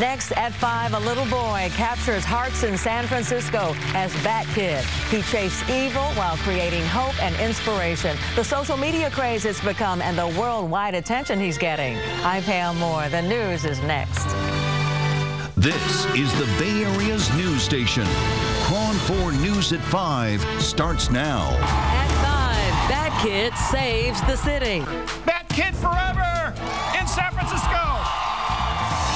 Next at 5, a little boy captures hearts in San Francisco as Batkid. He chased evil while creating hope and inspiration. The social media craze it's become and the worldwide attention he's getting. I'm Pam Moore. The news is next. This is the Bay Area's news station. KRON4 News at 5 starts now. At 5, Batkid saves the city. Batkid forever in San Francisco.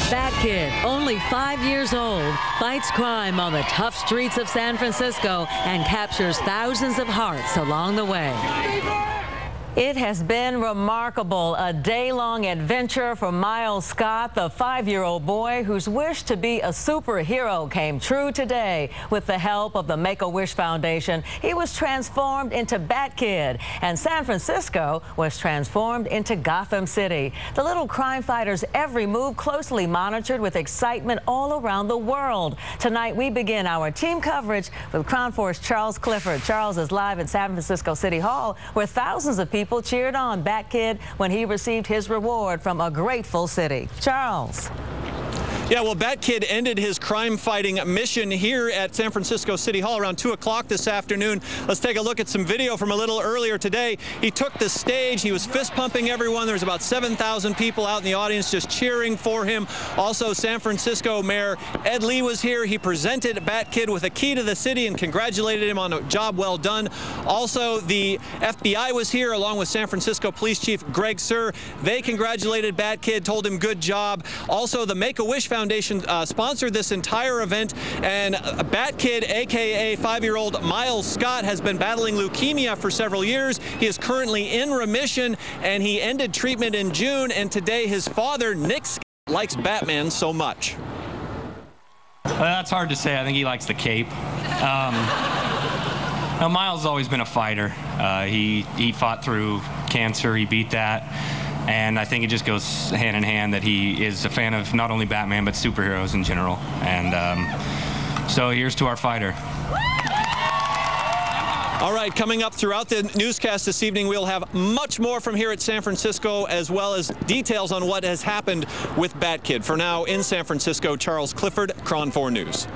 Batkid, only 5 years old, fights crime on the tough streets of San Francisco and captures thousands of hearts along the way. It has been remarkable, a day-long adventure for Miles Scott, the 5-year-old boy whose wish to be a superhero came true today. With the help of the Make-A-Wish Foundation, he was transformed into Batkid, and San Francisco was transformed into Gotham City. The little crime fighter's every move closely monitored with excitement all around the world. Tonight, we begin our team coverage with KRON4's Charles Clifford. Charles is live at San Francisco City Hall, where thousands of people cheered on Batkid when he received his reward from a grateful city. Charles. Yeah, well, Batkid ended his crime-fighting mission here at San Francisco City Hall around 2 o'clock this afternoon. Let's take a look at some video from a little earlier today. He took the stage. He was fist-pumping everyone. There was about 7,000 people out in the audience just cheering for him. Also, San Francisco Mayor Ed Lee was here. He presented Batkid with a key to the city and congratulated him on a job well done. Also, the FBI was here along with San Francisco Police Chief Greg Sir. They congratulated Batkid, told him good job. Also, the Make-A-Wish Foundation sponsored this entire event, and Batkid, aka 5-year-old Miles Scott, has been battling leukemia for several years. He is currently in remission, and he ended treatment in June, and today his father, Nick Scott, likes Batman so much. Well, that's hard to say. I think he likes the cape. Now, Miles has always been a fighter. He fought through cancer. He beat that. And I think it just goes hand in hand that he is a fan of not only Batman, but superheroes in general. And so here's to our fighter. All right, coming up throughout the newscast this evening, we'll have much more from here at San Francisco, as well as details on what has happened with Batkid. For now, in San Francisco, Charles Clifford, KRON4 News.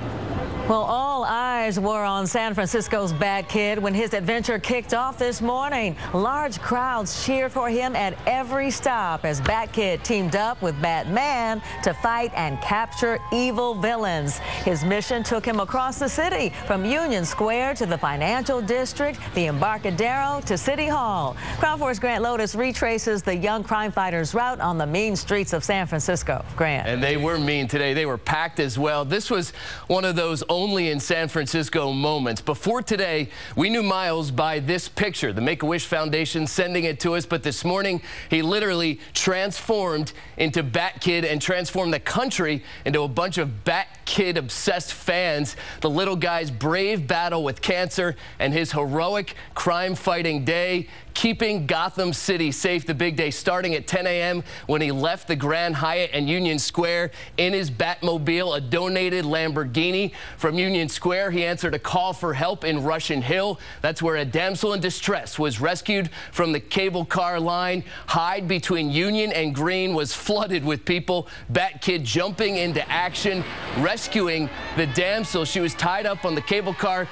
Well, all eyes were on San Francisco's Batkid when his adventure kicked off this morning. Large crowds cheered for him at every stop as Batkid teamed up with Batman to fight and capture evil villains. His mission took him across the city, from Union Square to the Financial District, the Embarcadero to City Hall. KRON4's Grant Lotus retraces the young crime fighter's route on the mean streets of San Francisco. Grant. And they were mean today. They were packed as well. This was one of those only in San Francisco moments. Before today, we knew Miles by this picture, the Make-A-Wish Foundation sending it to us, but this morning he literally transformed into Batkid and transformed the country into a bunch of Batkid obsessed fans. The little guy's brave battle with cancer and his heroic crime fighting day, keeping Gotham City safe. The big day starting at 10 a.m. when he left the Grand Hyatt and Union Square in his Batmobile, a donated Lamborghini. From Union Square, he answered a call for help in Russian Hill. That's where a damsel in distress was rescued from the cable car line. Hyde between Union and Green was flooded with people. Batkid jumping into action, rescuing the damsel. She was tied up on the cable car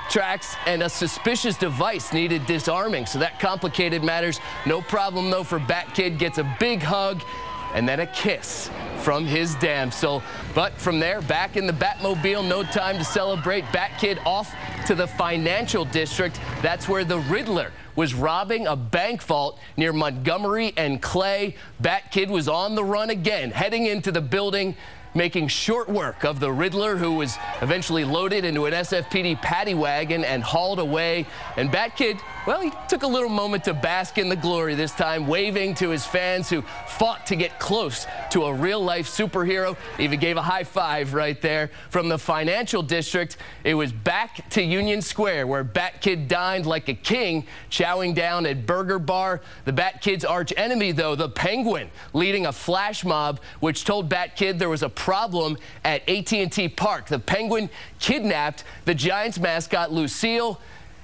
tracks, and a suspicious device needed disarming, so that complicated matters. No problem, though, for Batkid. Gets a big hug and then a kiss from his damsel. But from there, back in the Batmobile, no time to celebrate. Batkid off to the Financial District. That's where the Riddler was robbing a bank vault near Montgomery and Clay. Batkid was on the run again, heading into the building, making short work of the Riddler, who was eventually loaded into an SFPD paddy wagon and hauled away. And Batkid, well, he took a little moment to bask in the glory this time, waving to his fans who fought to get close to a real-life superhero. Even gave a high five right there. From the Financial District, it was back to Union Square, where Batkid dined like a king, chowing down at Burger Bar. The Batkid's arch enemy, though, the Penguin, leading a flash mob, which told Batkid there was a problem at AT&T Park. The Penguin kidnapped the Giants mascot, Lucille,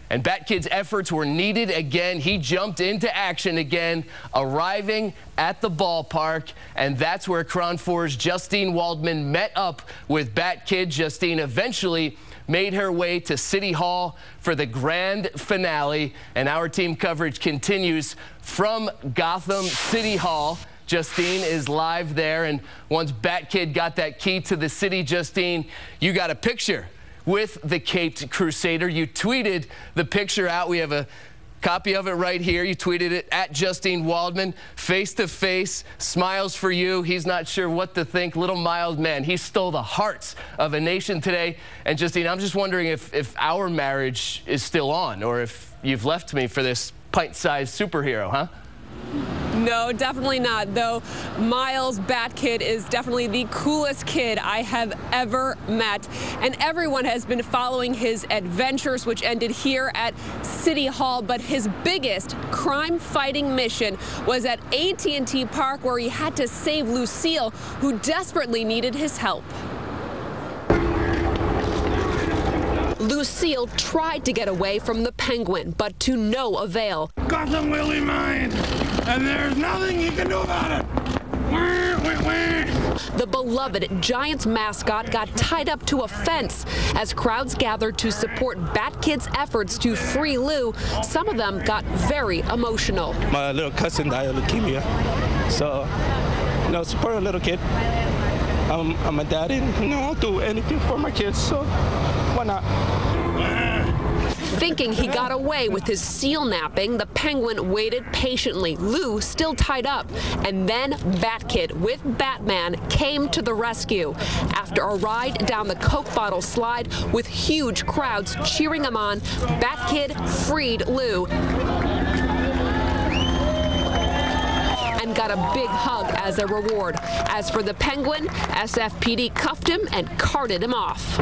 And Batkid's efforts were needed again. He jumped into action again, arriving at the ballpark, and that's where KRON4's Justine Waldman met up with Batkid. Justine eventually made her way to City Hall for the grand finale, and our team coverage continues from Gotham City Hall. Justine is live there, and once Batkid got that key to the city, Justine, you got a picture with the Caped Crusader. You tweeted the picture out. We have a copy of it right here. You tweeted it at Justine Waldman, face to face, smiles for you. He's not sure what to think. Little Miles, man, he stole the hearts of a nation today. And Justine, I'm just wondering if our marriage is still on, or if you've left me for this pint-sized superhero, huh? No, definitely not, though Miles Batkid is definitely the coolest kid I have ever met, and everyone has been following his adventures, which ended here at City Hall. But his biggest crime-fighting mission was at AT&T Park, where he had to save Lucille, who desperately needed his help. Lucille tried to get away from the Penguin, but to no avail. Gotham will be mine, and there's nothing you can do about it. The beloved Giants mascot got tied up to a fence as crowds gathered to support Batkid's efforts to free Lou. Some of them got very emotional. My little cousin died of leukemia, so, support a little kid. I'm a daddy, and, I'll do anything for my kids, so why not? Thinking he got away with his seal napping, the Penguin waited patiently, Lou still tied up. And then Batkid with Batman came to the rescue. After a ride down the Coke bottle slide with huge crowds cheering him on, Batkid freed Lou and got a big hug as a reward. As for the Penguin, SFPD cuffed him and carted him off.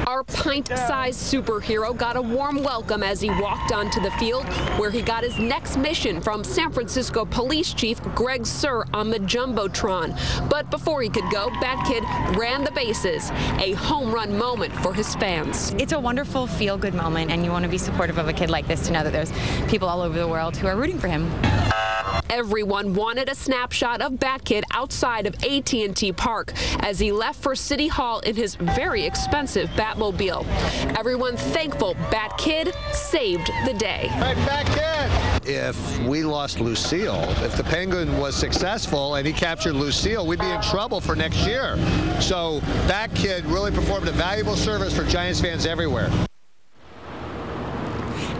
Our pint-sized superhero got a warm welcome as he walked onto the field, where he got his next mission from San Francisco Police Chief Greg Sir on the Jumbotron. But before he could go, Batkid ran the bases, a home run moment for his fans. It's a wonderful feel-good moment, and you want to be supportive of a kid like this to know that there's people all over the world who are rooting for him. Everyone wanted a snapshot of Batkid outside of AT&T Park as he left for City Hall in his very expensive Batmobile. Everyone thankful Batkid saved the day. Hey, Batkid! If we lost Lucille, if the Penguin was successful and he captured Lucille, we'd be in trouble for next year. So Batkid really performed a valuable service for Giants fans everywhere.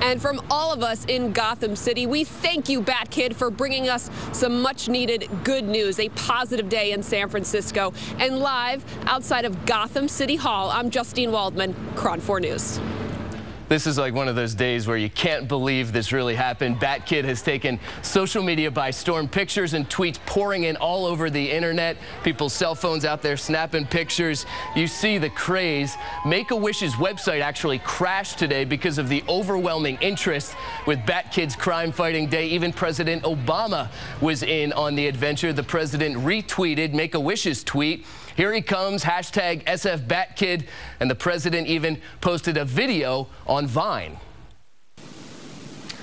And from all of us in Gotham City, we thank you, Batkid, for bringing us some much-needed good news, a positive day in San Francisco. And live outside of Gotham City Hall, I'm Justine Waldman, KRON4 News. This is like one of those days where you can't believe this really happened. Batkid has taken social media by storm. Pictures and tweets pouring in all over the internet. People's cell phones out there snapping pictures. You see the craze. Make-A-Wish's website actually crashed today because of the overwhelming interest with Batkid's crime-fighting day. Even President Obama was in on the adventure. The president retweeted Make-A-Wish's tweet. Here he comes, hashtag SFBatkid, and the president even posted a video on Vine.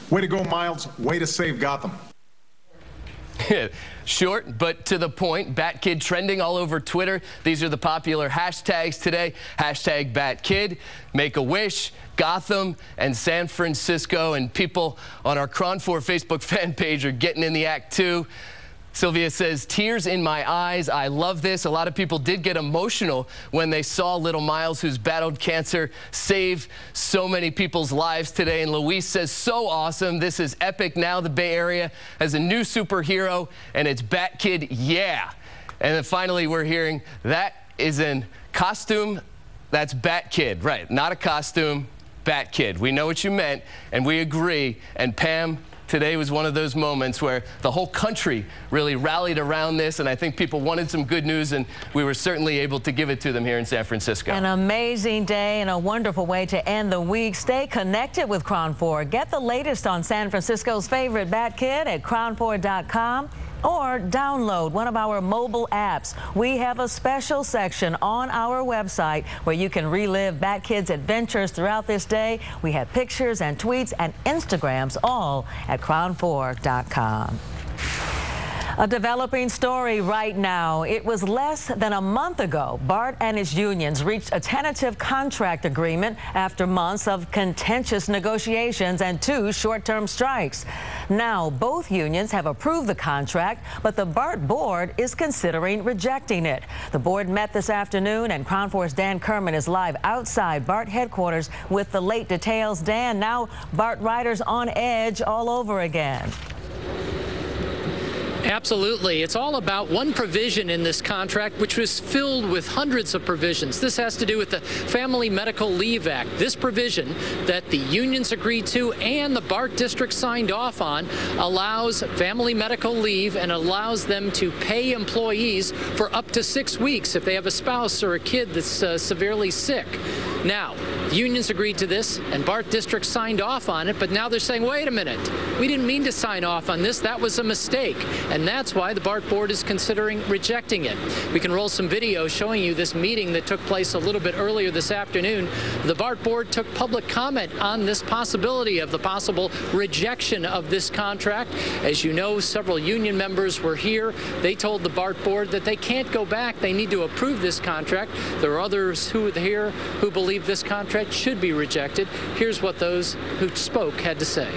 Way to go, Miles. Way to save Gotham. Short, but to the point. Batkid trending all over Twitter. These are the popular hashtags today. Hashtag Batkid, Make-A-Wish, Gotham, and San Francisco. And people on our KRON4 Facebook fan page are getting in the act, too. Sylvia says, tears in my eyes. I love this. A lot of people did get emotional when they saw little Miles, who's battled cancer, save so many people's lives today. And Luis says, so awesome. This is epic. Now the Bay Area has a new superhero, and it's Batkid, yeah. And then finally, we're hearing that is in costume. That's Batkid, right? Not a costume, Batkid. We know what you meant, and we agree. And Pam, today was one of those moments where the whole country really rallied around this, and I think people wanted some good news, and we were certainly able to give it to them here in San Francisco. An amazing day and a wonderful way to end the week. Stay connected with KRON4. Get the latest on San Francisco's favorite Batkid at KRON4.com. or download one of our mobile apps. We have a special section on our website where you can relive Batkid's adventures throughout this day. We have pictures and tweets and Instagrams all at KRON4.com. A developing story right now. It was less than a month ago BART and its unions reached a tentative contract agreement after months of contentious negotiations and 2 short-term strikes. Now, both unions have approved the contract, but the BART board is considering rejecting it. The board met this afternoon, and KRON4's Dan Kerman is live outside BART headquarters with the late details. Dan, now BART riders on edge all over again. Absolutely. It's all about one provision in this contract, which was filled with hundreds of provisions. This has to do with the Family Medical Leave Act. This provision that the unions agreed to and the BART district signed off on allows family medical leave and allows them to pay employees for up to 6 weeks if they have a spouse or a kid that's severely sick. Now, the unions agreed to this and BART district signed off on it, but now they're saying, wait a minute, we didn't mean to sign off on this. That was a mistake. And that's why the BART board is considering rejecting it. We can roll some video showing you this meeting that took place a little bit earlier this afternoon. The BART board took public comment on this possibility of the possible rejection of this contract. As you know, several union members were here. They told the BART board that they can't go back. They need to approve this contract. There are others who are here who believe this contract should be rejected. Here's what those who spoke had to say.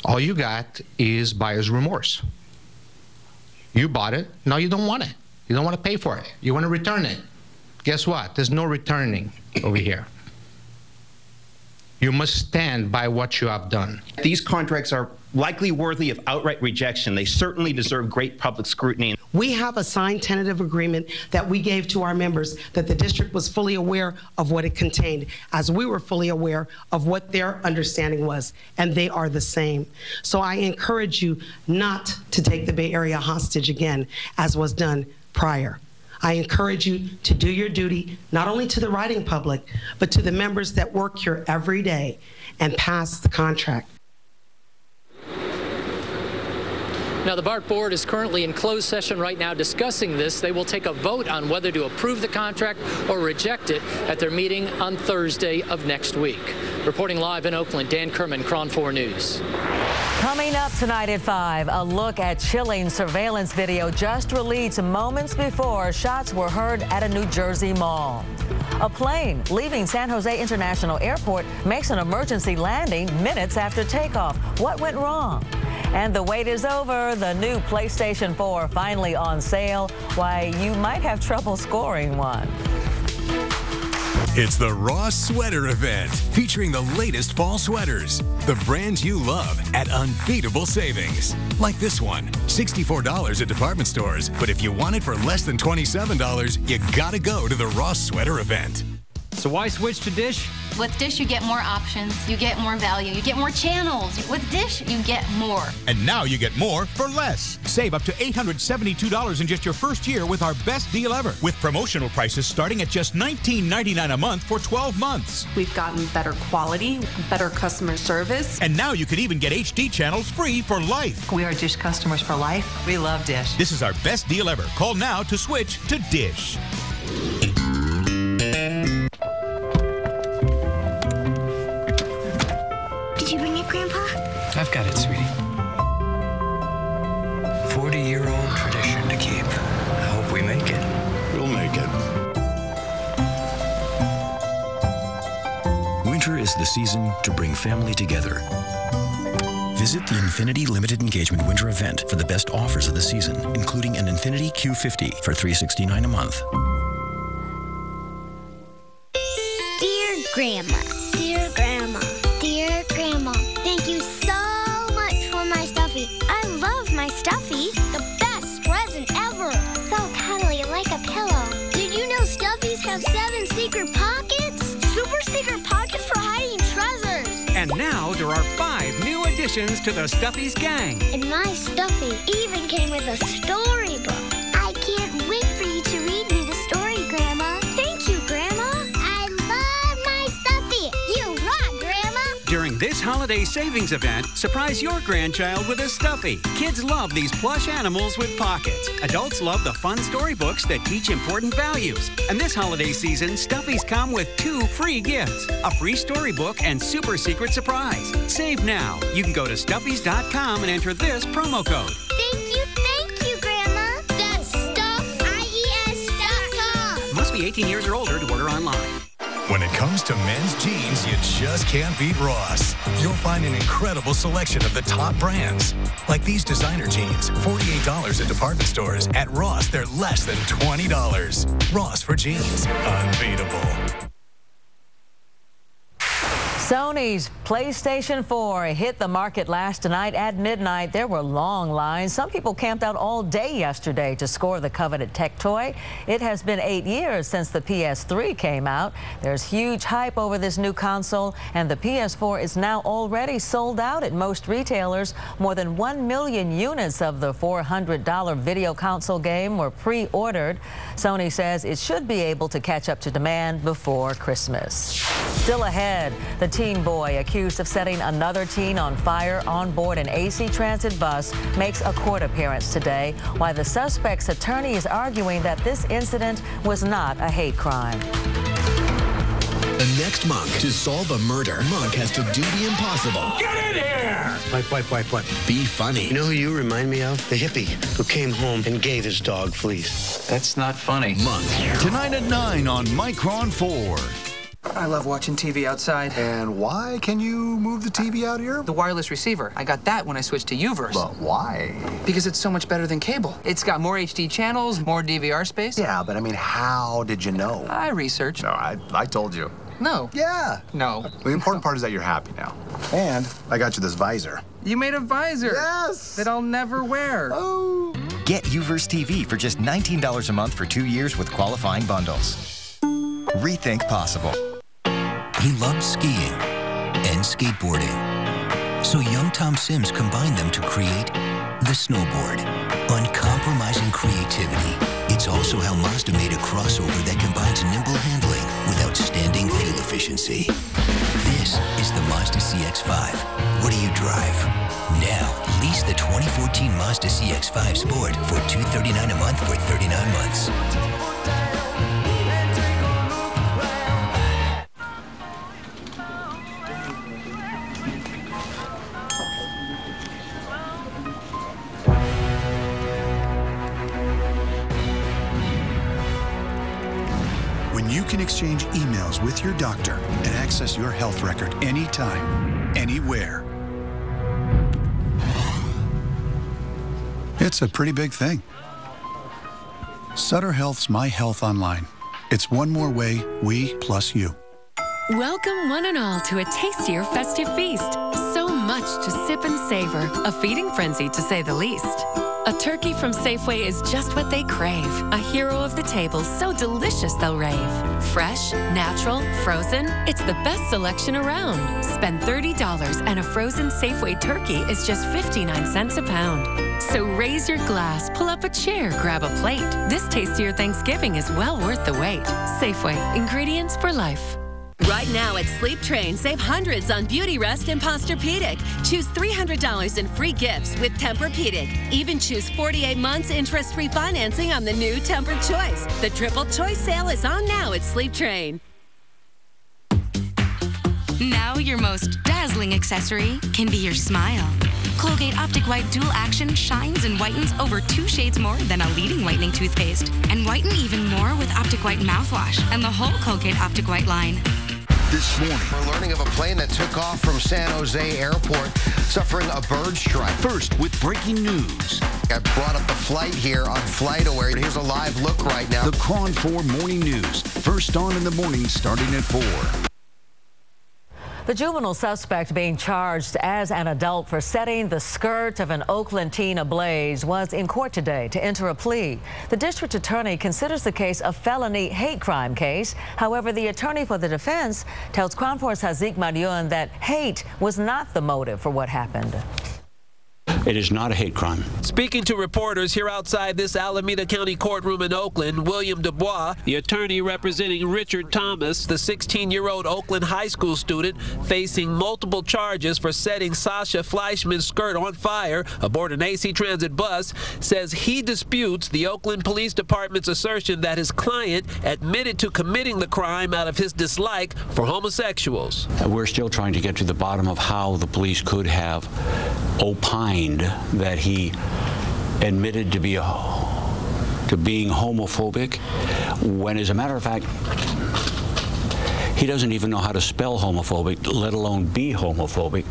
All you got is buyer's remorse. You bought it, now you don't want it. You don't want to pay for it. You want to return it. Guess what? There's no returning over here. You must stand by what you have done. These contracts are likely worthy of outright rejection. They certainly deserve great public scrutiny. We have a signed tentative agreement that we gave to our members that the district was fully aware of what it contained, as we were fully aware of what their understanding was, and they are the same. So I encourage you not to take the Bay Area hostage again, as was done prior. I encourage you to do your duty, not only to the riding public, but to the members that work here every day, and pass the contract. Now, the BART board is currently in closed session right now discussing this. They will take a vote on whether to approve the contract or reject it at their meeting on Thursday of next week. Reporting live in Oakland, Dan Kerman, KRON4 News. Coming up tonight at 5, a look at chilling surveillance video just released moments before shots were heard at a New Jersey mall. A plane leaving San Jose International Airport makes an emergency landing minutes after takeoff. What went wrong? And the wait is over. The new PlayStation 4 finally on sale. Why, you might have trouble scoring one. It's the Ross Sweater Event, featuring the latest fall sweaters, the brands you love at unbeatable savings. Like this one, $64 at department stores, but if you want it for less than $27, you gotta go to the Ross Sweater Event. So why switch to Dish? With Dish, you get more options, you get more value, you get more channels. With Dish, you get more. And now you get more for less. Save up to $872 in just your first year with our best deal ever, with promotional prices starting at just $19.99 a month for 12 months. We've gotten better quality, better customer service. And now you could even get HD channels free for life. We are Dish customers for life. We love Dish. This is our best deal ever. Call now to switch to Dish. I've got it, sweetie. 40-year-old tradition to keep. I hope we make it. We'll make it. Winter is the season to bring family together. Visit the Infinity Limited Engagement Winter Event for the best offers of the season, including an Infinity Q50 for $369 a month. Dear Grandma, dear Grandma, dear Grandma, thank you so much for my stuffy. I love my stuffy. The best present ever. So cuddly, like a pillow. Did you know stuffies have 7 secret pockets? Super secret pockets for hiding treasures. And now there are 5 new additions to the Stuffies gang. And my stuffy even came with a storybook. I can't wait for you to read me the story, Grandma. Thank you, Grandma. I love my stuffy. You rock, Grandma. During this this holiday savings event, surprise your grandchild with a stuffy. Kids love these plush animals with pockets. Adults love the fun storybooks that teach important values. And this holiday season, stuffies come with 2 free gifts, a free storybook and super secret surprise. Save now. You can go to stuffies.com and enter this promo code. Thank you, Grandma. That's StuffIES.com. Must be 18 years or older to order online. When it comes to men's jeans, you just can't beat Ross. You'll find an incredible selection of the top brands. Like these designer jeans, $48 at department stores. At Ross, they're less than $20. Ross for jeans, unbeatable. Sony's PlayStation 4 hit the market last night at midnight. There were long lines. Some people camped out all day yesterday to score the coveted tech toy. It has been 8 years since the PS3 came out. There's huge hype over this new console, and the PS4 is now already sold out at most retailers. More than 1 million units of the $400 video console game were pre-ordered. Sony says it should be able to catch up to demand before Christmas. Still ahead, the teen boy accused of setting another teen on fire on board an AC Transit bus makes a court appearance today, while the suspect's attorney is arguing that this incident was not a hate crime. The next monk to solve a murder. Monk has to do the impossible. Get in here! What? Be funny. You know who you remind me of? The hippie who came home and gave his dog fleas. That's not funny. Monk. Tonight at 9 on KRON4. I love watching TV outside. And why can you move the TV out here? The wireless receiver. I got that when I switched to UVerse. But why? Because it's so much better than cable. It's got more HD channels, more DVR space. Yeah, but I mean, how did you know? I researched. No, I told you. No. Yeah. No. Well, the important part is that you're happy now. And I got you this visor. You made a visor. Yes. That I'll never wear. Oh. Get UVerse TV for just $19 a month for 2 years with qualifying bundles. Rethink possible. He loved skiing and skateboarding. So young Tom Sims combined them to create the snowboard. Uncompromising creativity. It's also how Mazda made a crossover that combines nimble handling with outstanding fuel efficiency. This is the Mazda CX-5. What do you drive? Now, lease the 2014 Mazda CX-5 Sport for $239 a month for 39 months. When you can exchange emails with your doctor and access your health record anytime, anywhere. It's a pretty big thing. Sutter Health's My Health Online. It's one more way, we plus you. Welcome one and all to a tastier festive feast. So much to sip and savor, a feeding frenzy to say the least. A turkey from Safeway is just what they crave. A hero of the table, so delicious they'll rave. Fresh, natural, frozen, it's the best selection around. Spend $30 and a frozen Safeway turkey is just 59 cents a pound. So raise your glass, pull up a chair, grab a plate. This tastier Thanksgiving is well worth the wait. Safeway, ingredients for life. Right now at Sleep Train, save hundreds on Beauty Rest and Posturepedic. Choose $300 in free gifts with Tempur-Pedic. Even choose 48 months interest-free financing on the new Tempur Choice. The Triple Choice sale is on now at Sleep Train. Now your most dazzling accessory can be your smile. Colgate Optic White Dual Action shines and whitens over 2 shades more than a leading whitening toothpaste. And whiten even more with Optic White mouthwash and the whole Colgate Optic White line. This morning, we're learning of a plane that took off from San Jose Airport, suffering a bird strike. First, with breaking news. I brought up the flight here on FlightAware. Here's a live look right now. The KRON4 Morning News. First on in the morning, starting at 4. The juvenile suspect being charged as an adult for setting the skirt of an Oakland teen ablaze was in court today to enter a plea. The district attorney considers the case a felony hate crime case. However, the attorney for the defense tells KRON4's Hazik Marion that hate was not the motive for what happened. It is not a hate crime. Speaking to reporters here outside this Alameda County courtroom in Oakland, William Dubois, the attorney representing Richard Thomas, the 16-year-old Oakland high school student facing multiple charges for setting Sasha Fleischman's skirt on fire aboard an AC Transit bus, says he disputes the Oakland Police Department's assertion that his client admitted to committing the crime out of his dislike for homosexuals. We're still trying to get to the bottom of how the police could have opined that he admitted to being homophobic, when, as a matter of fact, he doesn't even know how to spell homophobic, let alone be homophobic.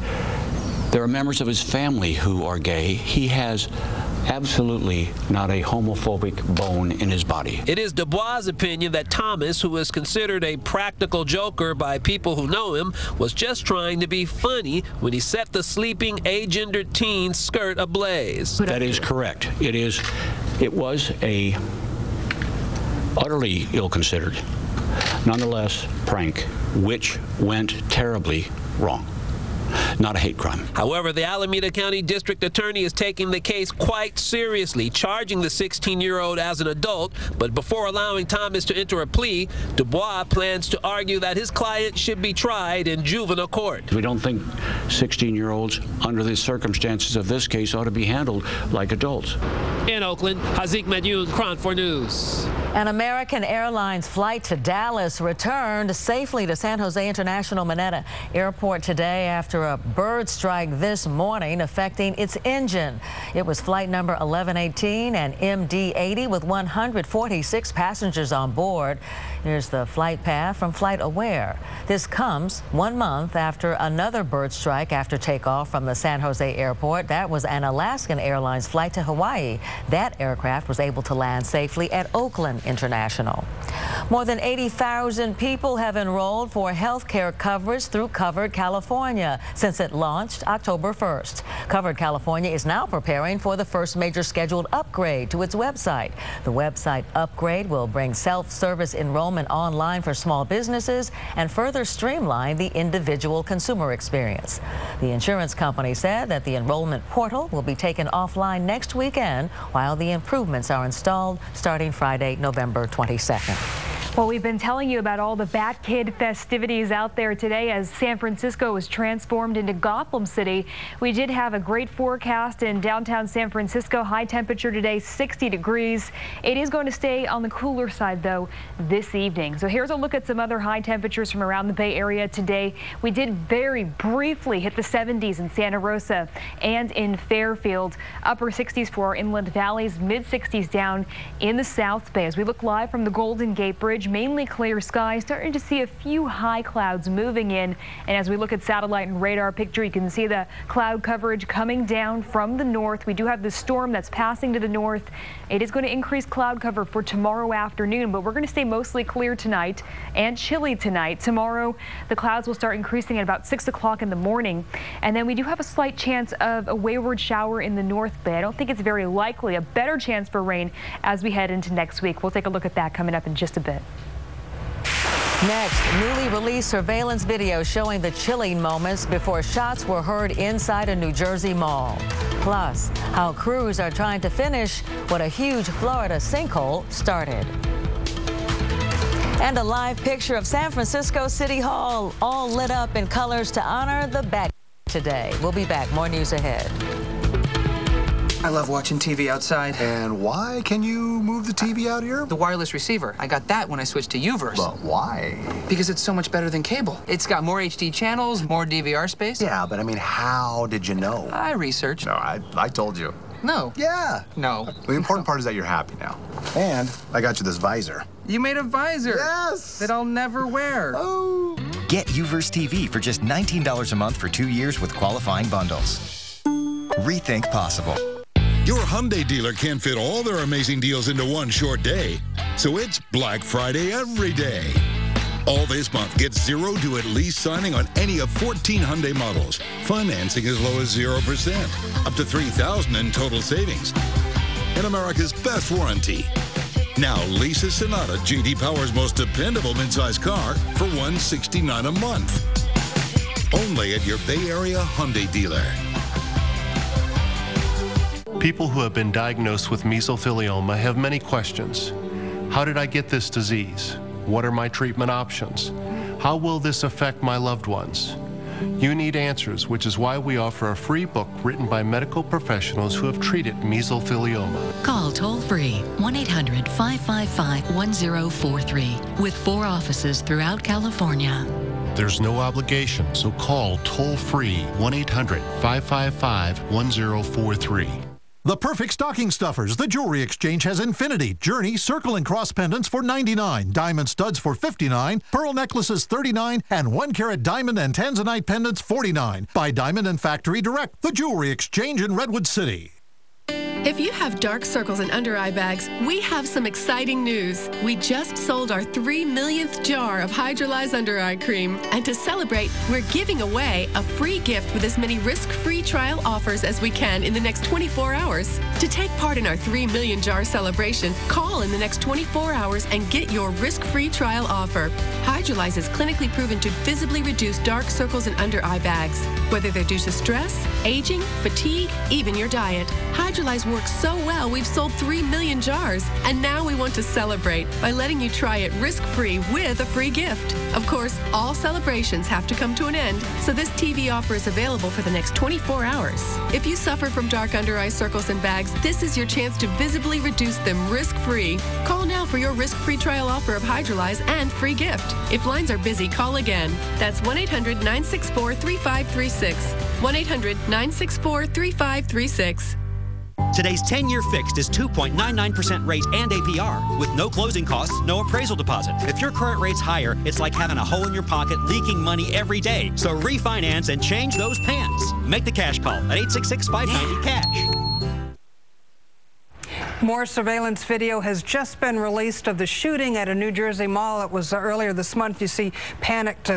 There are members of his family who are gay. He has absolutely not a homophobic bone in his body. It is Dubois' opinion that Thomas, who is considered a practical joker by people who know him, was just trying to be funny when he set the sleeping agendered teen's skirt ablaze. That is correct. It was a utterly ill-considered, nonetheless, prank, which went terribly wrong. Not a hate crime. However, the Alameda County District Attorney is taking the case quite seriously, charging the 16-year-old as an adult. But before allowing Thomas to enter a plea, Dubois plans to argue that his client should be tried in juvenile court. We don't think 16-year-olds, under the circumstances of this case, ought to be handled like adults. In Oakland, Hazik Madyun, KRON4 News. An American Airlines flight to Dallas returned safely to San Jose International Mineta Airport today after a bird strike this morning affecting its engine. It was flight number 1118 and MD-80 with 146 passengers on board. Here's the flight path from FlightAware. This comes 1 month after another bird strike after takeoff from the San Jose airport. That was an Alaskan Airlines flight to Hawaii. That aircraft was able to land safely at Oakland International. More than 80,000 people have enrolled for health care coverage through Covered California since it launched October 1st. Covered California is now preparing for the first major scheduled upgrade to its website. The website upgrade will bring self-service enrollment online for small businesses and further streamline the individual consumer experience. The insurance company said that the enrollment portal will be taken offline next weekend while the improvements are installed starting Friday, November 22nd. Well, we've been telling you about all the Batkid festivities out there today as San Francisco was transformed into Gotham City. We did have a great forecast in downtown San Francisco. High temperature today, 60 degrees. It is going to stay on the cooler side, though, this evening. So here's a look at some other high temperatures from around the Bay Area today. We did very briefly hit the 70s in Santa Rosa and in Fairfield. Upper 60s for our inland valleys, mid 60s down in the South Bay. As we look live from the Golden Gate Bridge, mainly clear skies, starting to see a few high clouds moving in. And as we look at satellite and radar picture, you can see the cloud coverage coming down from the north. We do have the storm that's passing to the north. It is going to increase cloud cover for tomorrow afternoon, but we're going to stay mostly clear tonight and chilly tonight. Tomorrow, the clouds will start increasing at about 6 o'clock in the morning. And then we do have a slight chance of a wayward shower in the North Bay. I don't think it's very likely. A better chance for rain as we head into next week. We'll take a look at that coming up in just a bit. Next, newly released surveillance video showing the chilling moments before shots were heard inside a New Jersey mall. Plus, how crews are trying to finish what a huge Florida sinkhole started. And a live picture of San Francisco City Hall, all lit up in colors to honor the Batkid today. We'll be back. More news ahead. I love watching TV outside. And why can you move the TV out here? The wireless receiver. I got that when I switched to Uverse. But why? Because it's so much better than cable. It's got more HD channels, more DVR space. Yeah, but I mean, how did you know? I researched. No, I told you. No. Yeah. No. The important part is that you're happy now. And I got you this visor. You made a visor. Yes. That I'll never wear. Oh. Get Uverse TV for just $19 a month for 2 years with qualifying bundles. Rethink possible. Your Hyundai dealer can't fit all their amazing deals into one short day, so it's Black Friday every day. All this month, get 0 to at least signing on any of 14 Hyundai models. Financing as low as 0%, up to $3,000 in total savings. And America's best warranty. Now, lease a Sonata, J.D. Power's most dependable midsize car, for $169 a month. Only at your Bay Area Hyundai dealer. People who have been diagnosed with mesothelioma have many questions. How did I get this disease? What are my treatment options? How will this affect my loved ones? You need answers, which is why we offer a free book written by medical professionals who have treated mesothelioma. Call toll-free 1-800-555-1043 with 4 offices throughout California. There's no obligation, so call toll-free 1-800-555-1043. The perfect stocking stuffers. The Jewelry Exchange has infinity, journey, circle, and cross pendants for $99, diamond studs for $59, pearl necklaces $39, and 1-carat diamond and tanzanite pendants $49. Buy diamond and factory direct. The Jewelry Exchange in Redwood City. If you have dark circles and under-eye bags, we have some exciting news. We just sold our 3 millionth jar of Hydrolyze Under Eye Cream. And to celebrate, we're giving away a free gift with as many risk-free trial offers as we can in the next 24 hours. To take part in our 3 million jar celebration, call in the next 24 hours and get your risk-free trial offer. Hydrolyze is clinically proven to visibly reduce dark circles and under-eye bags. Whether they're due to stress, aging, fatigue, even your diet, Hydrolyze works so well we've sold 3 million jars. And now we want to celebrate by letting you try it risk-free with a free gift. Of course, all celebrations have to come to an end, so this TV offer is available for the next 24 hours. If you suffer from dark under-eye circles and bags, this is your chance to visibly reduce them risk-free. Call now for your risk-free trial offer of Hydrolyze and free gift. If lines are busy, call again. That's 1-800-964-3536. 1-800-964-3536. Today's 10-year fixed is 2.99% rate and APR, with no closing costs, no appraisal deposit. If your current rate's higher, it's like having a hole in your pocket leaking money every day. So refinance and change those pants. Make the cash call at 866-590-CASH. More surveillance video has just been released of the shooting at a New Jersey mall. It was earlier this month. You see panicked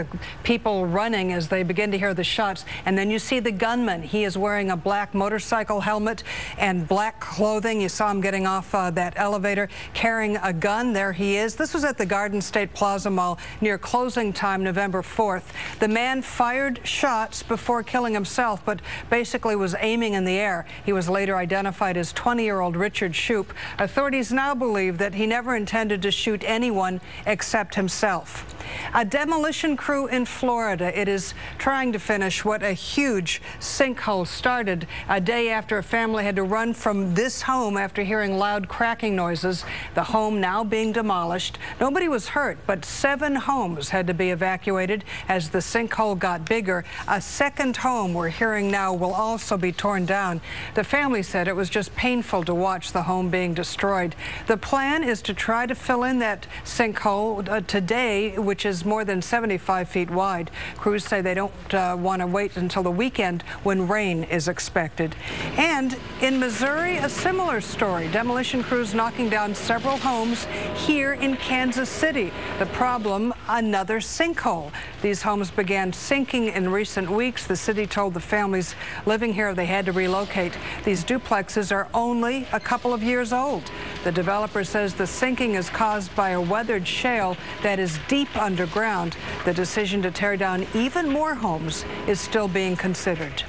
people running as they begin to hear the shots. And then you see the gunman. He is wearing a black motorcycle helmet and black clothing. You saw him getting off that elevator carrying a gun. There he is. This was at the Garden State Plaza Mall near closing time, November 4th. The man fired shots before killing himself, but basically was aiming in the air. He was later identified as 20-year-old Richard Shoup. Authorities now believe that he never intended to shoot anyone except himself. A demolition crew in Florida, it is trying to finish what a huge sinkhole started a day after a family had to run from this home after hearing loud cracking noises. The home now being demolished. Nobody was hurt, but 7 homes had to be evacuated as the sinkhole got bigger. A second home we're hearing now will also be torn down. The family said it was just painful to watch the home being destroyed. The plan is to try to fill in that sinkhole today, which is more than 75 feet wide. Crews say they don't want to wait until the weekend when rain is expected. And in Missouri, a similar story. Demolition crews knocking down several homes here in Kansas City. The problem, another sinkhole. These homes began sinking in recent weeks. The city told the families living here they had to relocate. These duplexes are only a couple of years old. The developer says the sinking is caused by a weathered shale that is deep underground. The decision to tear down even more homes is still being considered.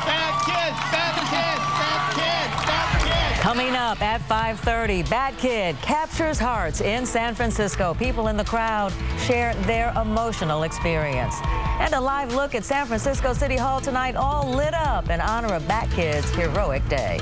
Bad kids, bad kids, bad kids, bad kids. Coming up at 5:30, Batkid captures hearts in San Francisco. People in the crowd share their emotional experience. And a live look at San Francisco City Hall tonight, all lit up in honor of Batkid's heroic day.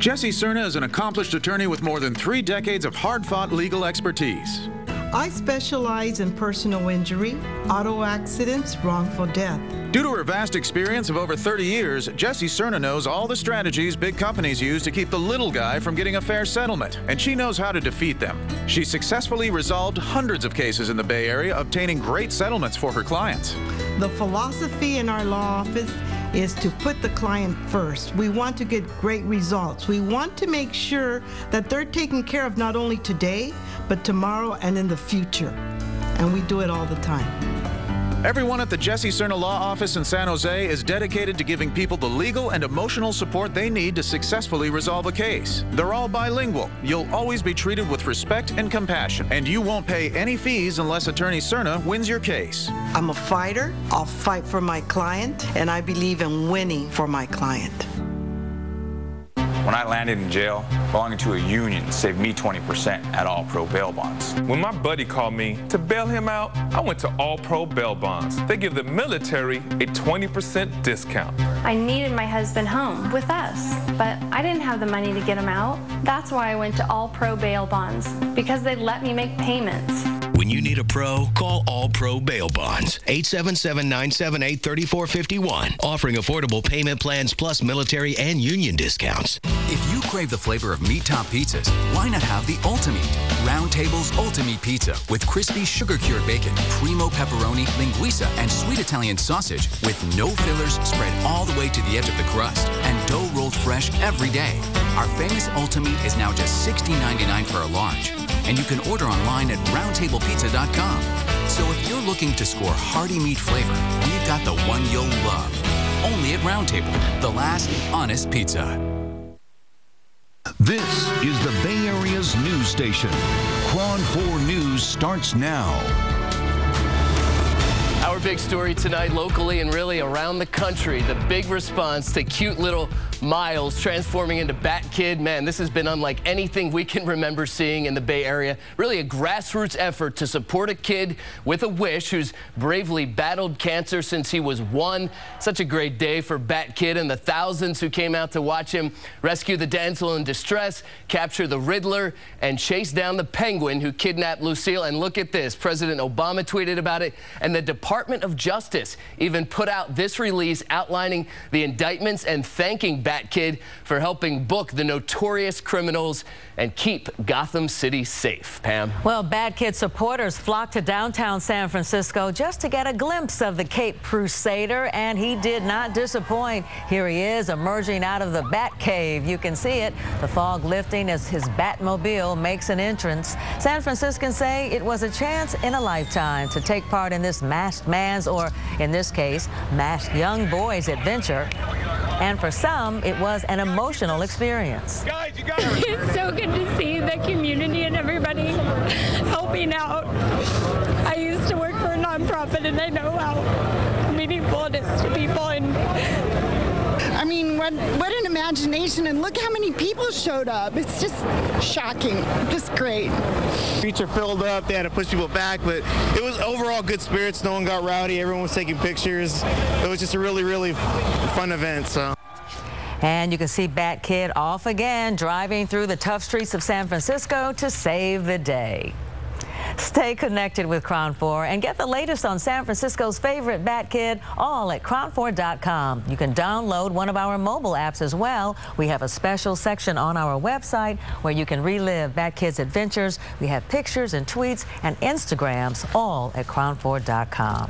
Jesse Cerna is an accomplished attorney with more than 3 decades of hard-fought legal expertise. I specialize in personal injury, auto accidents, wrongful death. Due to her vast experience of over 30 years, Jesse Cerna knows all the strategies big companies use to keep the little guy from getting a fair settlement, and she knows how to defeat them. She successfully resolved hundreds of cases in the Bay Area, obtaining great settlements for her clients. The philosophy in our law office is to put the client first. We want to get great results. We want to make sure that they're taken care of not only today, but tomorrow and in the future. And we do it all the time. Everyone at the Jesse Cerna Law Office in San Jose is dedicated to giving people the legal and emotional support they need to successfully resolve a case. They're all bilingual. You'll always be treated with respect and compassion, and you won't pay any fees unless Attorney Cerna wins your case. I'm a fighter. I'll fight for my client, and I believe in winning for my client. When I landed in jail, belonging to a union saved me 20% at All Pro Bail Bonds. When my buddy called me to bail him out, I went to All Pro Bail Bonds. They give the military a 20% discount. I needed my husband home with us, but I didn't have the money to get him out. That's why I went to All Pro Bail Bonds, because they let me make payments. When you need a pro, call All Pro Bail Bonds, 877-978-3451, offering affordable payment plans plus military and union discounts. If you crave the flavor of meat top pizzas, why not have the Ultimate? Round Table's Ultimate Pizza with crispy sugar-cured bacon, primo pepperoni, linguiça, and sweet Italian sausage with no fillers spread all the way to the edge of the crust and dough rolled fresh every day. Our famous Ultimate is now just $60.99 for a large. And you can order online at roundtablepizza.com. So if you're looking to score hearty meat flavor, we've got the one you'll love. Only at Round Table, the last honest pizza. This is the Bay Area's news station. KRON4 News starts now. Our big story tonight, locally and really around the country, the big response to cute little Miles transforming into Batkid. Man, this has been unlike anything we can remember seeing in the Bay Area. Really a grassroots effort to support a kid with a wish who's bravely battled cancer since he was 1. Such a great day for Batkid and the thousands who came out to watch him rescue the damsel in distress, capture the Riddler, and chase down the penguin who kidnapped Lucille. And look at this. President Obama tweeted about it, and the Department of Justice even put out this release outlining the indictments and thanking Batkid for helping book the notorious criminals and keep Gotham City safe. Pam? Well, Batkid supporters flocked to downtown San Francisco just to get a glimpse of the Cape Crusader, and he did not disappoint. Here he is emerging out of the Bat Cave. You can see it, the fog lifting as his Batmobile makes an entrance. San Franciscans say it was a chance in a lifetime to take part in this masked man's, or in this case, masked young boy's adventure. And for some, it was an emotional experience. Guys, you got it. It's so good to see the community and everybody helping out. I used to work for a nonprofit, and I know how meaningful it is to people. And I mean, what an imagination, and look how many people showed up. It's just shocking, just great. Streets are filled up, they had to push people back, but it was overall good spirits. No one got rowdy, everyone was taking pictures. It was just a really, really fun event. So. And you can see Batkid off again, driving through the tough streets of San Francisco to save the day. Stay connected with KRON4 and get the latest on San Francisco's favorite Batkid, all at KRON4.com. You can download one of our mobile apps as well. We have a special section on our website where you can relive Batkid's adventures. We have pictures and tweets and Instagrams, all at KRON4.com.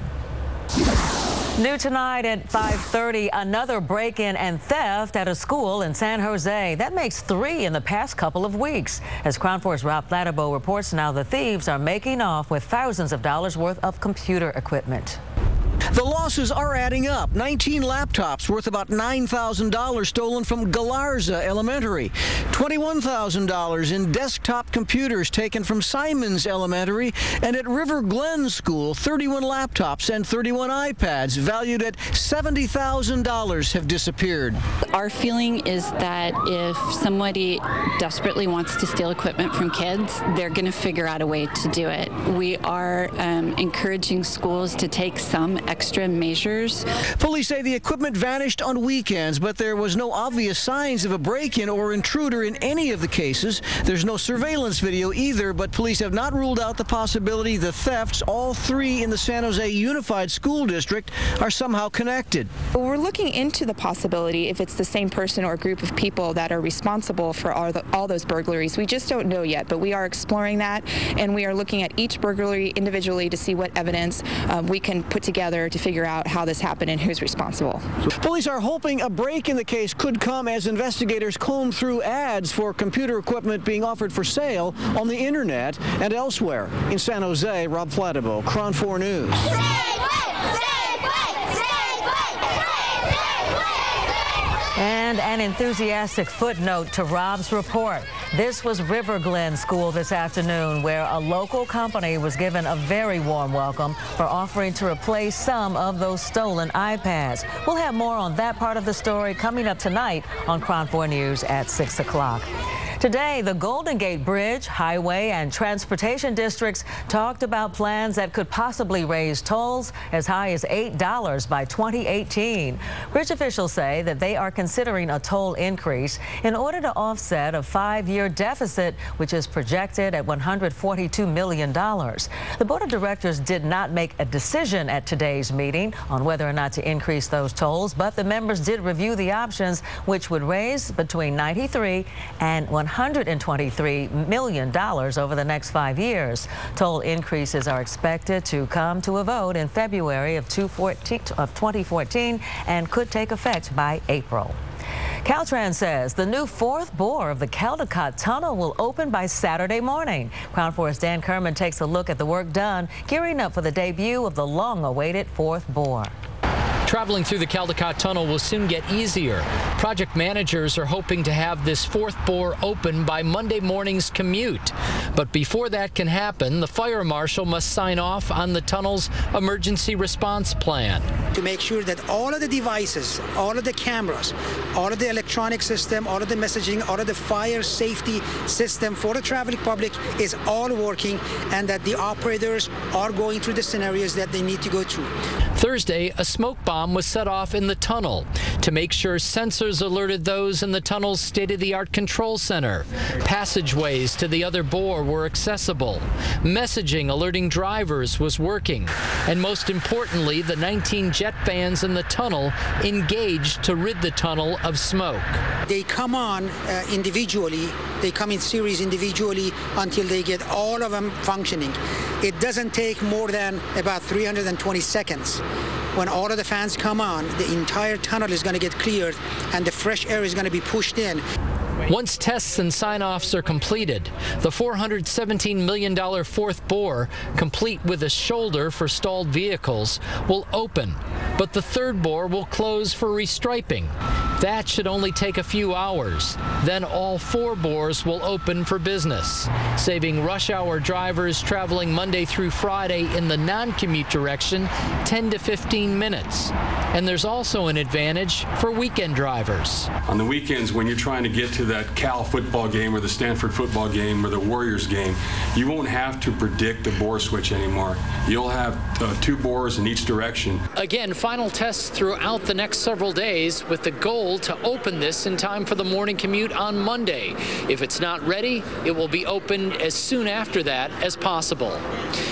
New tonight at 5:30, another break-in and theft at a school in San Jose. That makes 3 in the past couple of weeks. As KRON4's Rob Flatterbow reports now, the thieves are making off with thousands of dollars worth of computer equipment. The losses are adding up. 19 laptops worth about $9,000 stolen from Galarza Elementary. $21,000 in desktop computers taken from Simons Elementary. And at River Glen School, 31 laptops and 31 iPads valued at $70,000 have disappeared. Our feeling is that if somebody desperately wants to steal equipment from kids, they're going to figure out a way to do it. We are encouraging schools to take some extra measures. Police say the equipment vanished on weekends, but there was no obvious signs of a break-in or intruder in any of the cases. There's no surveillance video either, but police have not ruled out the possibility the thefts, all three in the San Jose Unified School District, are somehow connected. We're looking into the possibility if it's the same person or group of people that are responsible for all those burglaries. We just don't know yet, but we are exploring that, and we are looking at each burglary individually to see what evidence we can put together to figure out how this happened and who's responsible. Police are hoping a break in the case could come as investigators comb through ads for computer equipment being offered for sale on the internet and elsewhere. In San Jose, Rob Flatibo, KRON4 News. And an enthusiastic footnote to Rob's report. This was River Glen School this afternoon, where a local company was given a very warm welcome for offering to replace some of those stolen iPads. We'll have more on that part of the story coming up tonight on KRON4 News at 6 o'clock. Today, the Golden Gate Bridge, Highway, and Transportation Districts talked about plans that could possibly raise tolls as high as $8 by 2018. Bridge officials say that they are considering a toll increase in order to offset a 5-year deficit, which is projected at $142 million. The Board of Directors did not make a decision at today's meeting on whether or not to increase those tolls, but the members did review the options, which would raise between $93 and $123 million over the next 5 years. Toll increases are expected to come to a vote in February of 2014 and could take effect by April. Caltrans says the new fourth bore of the Caldecott Tunnel will open by Saturday morning. KRON4's Dan Kerman takes a look at the work done, gearing up for the debut of the long-awaited fourth bore. Traveling through the Caldecott Tunnel will soon get easier. Project managers are hoping to have this fourth bore open by Monday morning's commute. But before that can happen, the fire marshal must sign off on the tunnel's emergency response plan. To make sure that all of the devices, all of the cameras, all of the electronic system, all of the messaging, all of the fire safety system for the traveling public is all working, and that the operators are going through the scenarios that they need to go through. Thursday, a smoke bomb was set off in the tunnel to make sure sensors alerted those in the tunnel's state-of-the-art control center. Passageways to the other bore were accessible. Messaging alerting drivers was working. And most importantly, the 19 jet fans in the tunnel engaged to rid the tunnel of smoke. They come on individually. They come in series individually until they get all of them functioning. It doesn't take more than about 320 seconds. When all of the fans come on, the entire tunnel is going to get cleared and the fresh air is going to be pushed in. Once tests and sign-offs are completed, the $417 million fourth bore, complete with a shoulder for stalled vehicles, will open, but the third bore will close for restriping. That should only take a few hours. Then all four bores will open for business, saving rush hour drivers traveling Monday through Friday in the non-commute direction 10 to 15 minutes. And there's also an advantage for weekend drivers. On the weekends, when you're trying to get to that Cal football game or the Stanford football game or the Warriors game, you won't have to predict the bore switch anymore. You'll have 2 bores in each direction. Again, final tests throughout the next several days with the goal to open this in time for the morning commute on Monday. If it's not ready, it will be opened as soon after that as possible.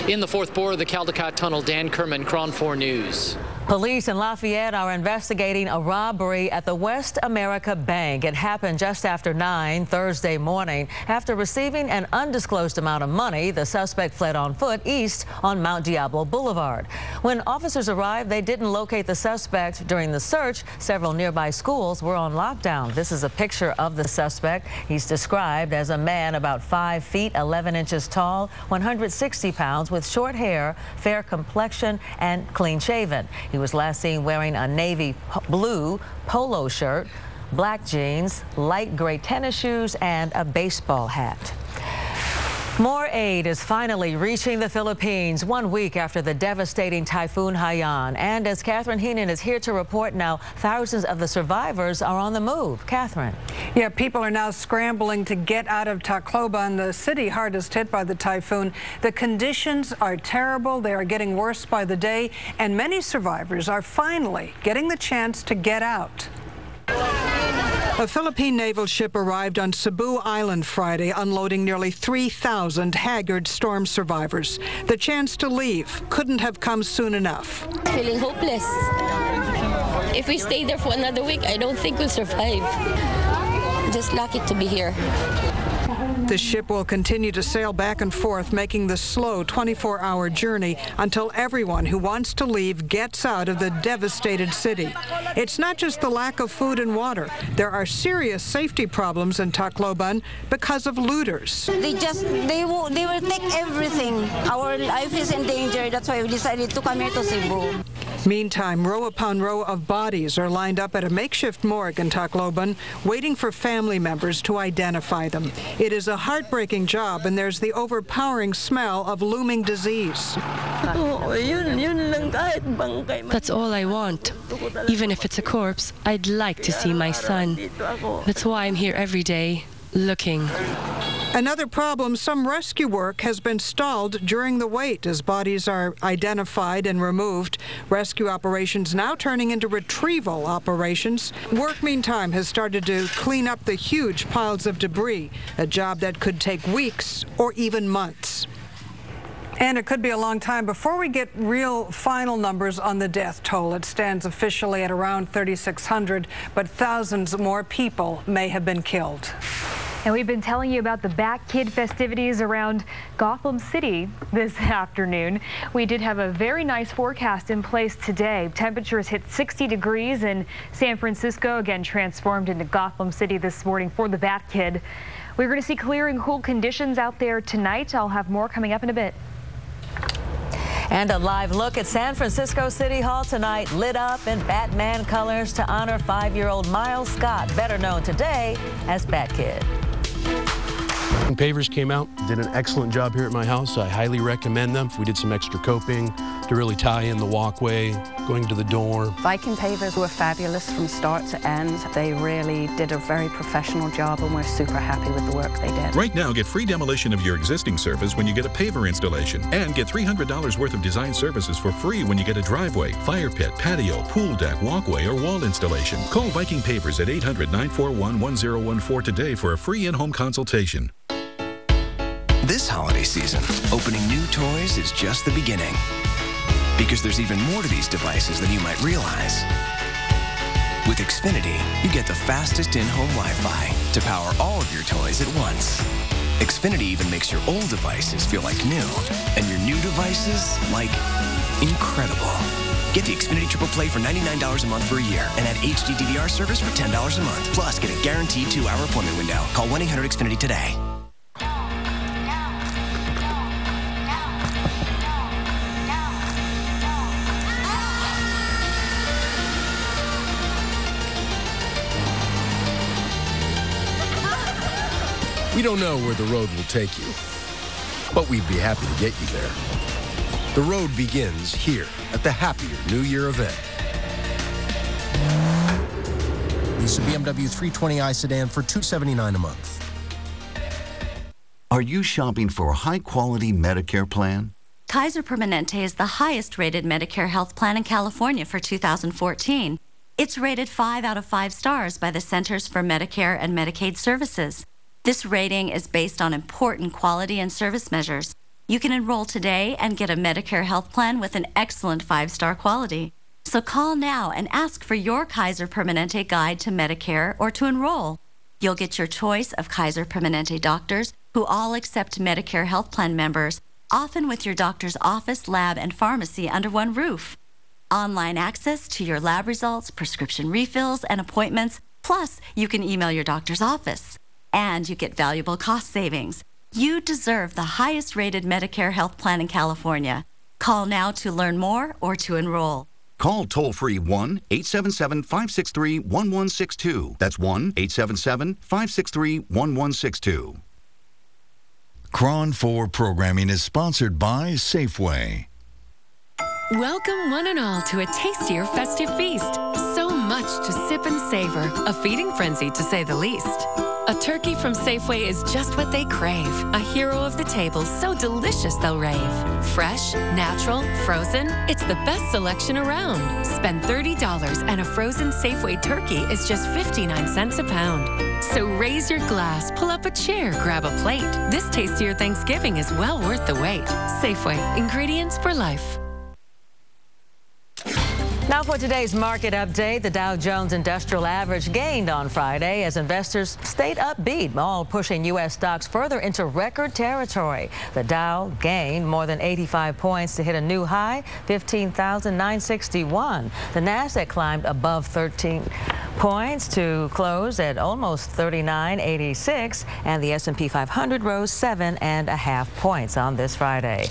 In the fourth bore of the Caldecott Tunnel, Dan Kerman, KRON4 News. Police in Lafayette are investigating a robbery at the West America Bank. It happened just after 9 Thursday morning. After receiving an undisclosed amount of money, the suspect fled on foot east on Mount Diablo Boulevard. When officers arrived, they didn't locate the suspect. During the search, several nearby schools were on lockdown. This is a picture of the suspect. He's described as a man about 5 feet 11 inches tall, 160 pounds, with short hair, fair complexion, and clean shaven. He was last seen wearing a navy blue polo shirt, black jeans, light gray tennis shoes, and a baseball hat. More aid is finally reaching the Philippines 1 week after the devastating Typhoon Haiyan. And as Catherine Heenan is here to report now, thousands of the survivors are on the move. Catherine. Yeah, people are now scrambling to get out of Tacloban, the city hardest hit by the typhoon. The conditions are terrible. They are getting worse by the day, and many survivors are finally getting the chance to get out. A Philippine naval ship arrived on Cebu Island Friday, unloading nearly 3,000 haggard storm survivors. The chance to leave couldn't have come soon enough. Feeling hopeless. If we stay there for another week, I don't think we'll survive. Just lucky to be here. The ship will continue to sail back and forth, making the slow 24-hour journey until everyone who wants to leave gets out of the devastated city. It's not just the lack of food and water. There are serious safety problems in Tacloban because of looters. They will take everything. Our life is in danger. That's why we decided to come here to Cebu. Meantime, row upon row of bodies are lined up at a makeshift morgue in Tacloban, waiting for family members to identify them. It is a heartbreaking job, and there's the overpowering smell of looming disease. That's all I want. Even if it's a corpse, I'd like to see my son. That's why I'm here every day, looking. Another problem, some rescue work has been stalled during the wait as bodies are identified and removed. Rescue operations now turning into retrieval operations. Work, meantime, has started to clean up the huge piles of debris, a job that could take weeks or even months. And it could be a long time before we get real final numbers on the death toll. It stands officially at around 3,600, but thousands more people may have been killed. And we've been telling you about the Batkid festivities around Gotham City this afternoon. We did have a very nice forecast in place today. Temperatures hit 60 degrees in San Francisco, again transformed into Gotham City this morning for the Batkid. We're going to see clear and cool conditions out there tonight. I'll have more coming up in a bit. And a live look at San Francisco City Hall tonight, lit up in Batman colors to honor 5-year-old Miles Scott, better known today as Batkid. Pavers came out, did an excellent job here at my house. I highly recommend them. We did some extra coping to really tie in the walkway, going to the door. Viking pavers were fabulous from start to end. They really did a very professional job, and we're super happy with the work they did. Right now, get free demolition of your existing surface when you get a paver installation, and get $300 worth of design services for free when you get a driveway, fire pit, patio, pool deck, walkway, or wall installation. Call Viking Pavers at 800-941-1014 today for a free in-home consultation. This holiday season, opening new toys is just the beginning. Because there's even more to these devices than you might realize. With Xfinity, you get the fastest in-home Wi-Fi to power all of your toys at once. Xfinity even makes your old devices feel like new, and your new devices like incredible. Get the Xfinity Triple Play for $99 a month for a year, and add HD DVR service for $10 a month. Plus, get a guaranteed 2-hour appointment window. Call 1-800-XFINITY today. We don't know where the road will take you, but we'd be happy to get you there. The road begins here at the Happier New Year event. Lease a BMW 320i sedan for $279 a month. Are you shopping for a high-quality Medicare plan? Kaiser Permanente is the highest-rated Medicare health plan in California for 2014. It's rated 5 out of 5 stars by the Centers for Medicare and Medicaid Services. This rating is based on important quality and service measures. You can enroll today and get a Medicare health plan with an excellent 5-star quality. So call now and ask for your Kaiser Permanente guide to Medicare or to enroll. You'll get your choice of Kaiser Permanente doctors who all accept Medicare health plan members, often with your doctor's office, lab, and pharmacy under one roof. Online access to your lab results, prescription refills, and appointments, plus you can email your doctor's office. And you get valuable cost savings. You deserve the highest-rated Medicare health plan in California. Call now to learn more or to enroll. Call toll-free 1-877-563-1162. That's 1-877-563-1162. KRON4 programming is sponsored by Safeway. Welcome one and all to a tastier festive feast. So much to sip and savor, a feeding frenzy to say the least. A turkey from Safeway is just what they crave. A hero of the table, so delicious they'll rave. Fresh, natural, frozen, it's the best selection around. Spend $30 and a frozen Safeway turkey is just 59 cents a pound. So raise your glass, pull up a chair, grab a plate. This tastier Thanksgiving is well worth the wait. Safeway, ingredients for life. Now for today's market update, the Dow Jones Industrial Average gained on Friday as investors stayed upbeat, all pushing U.S. stocks further into record territory. The Dow gained more than 85 points to hit a new high, 15,961. The Nasdaq climbed above 13 points to close at almost 3986, and the S&P 500 rose 7.5 points on this Friday.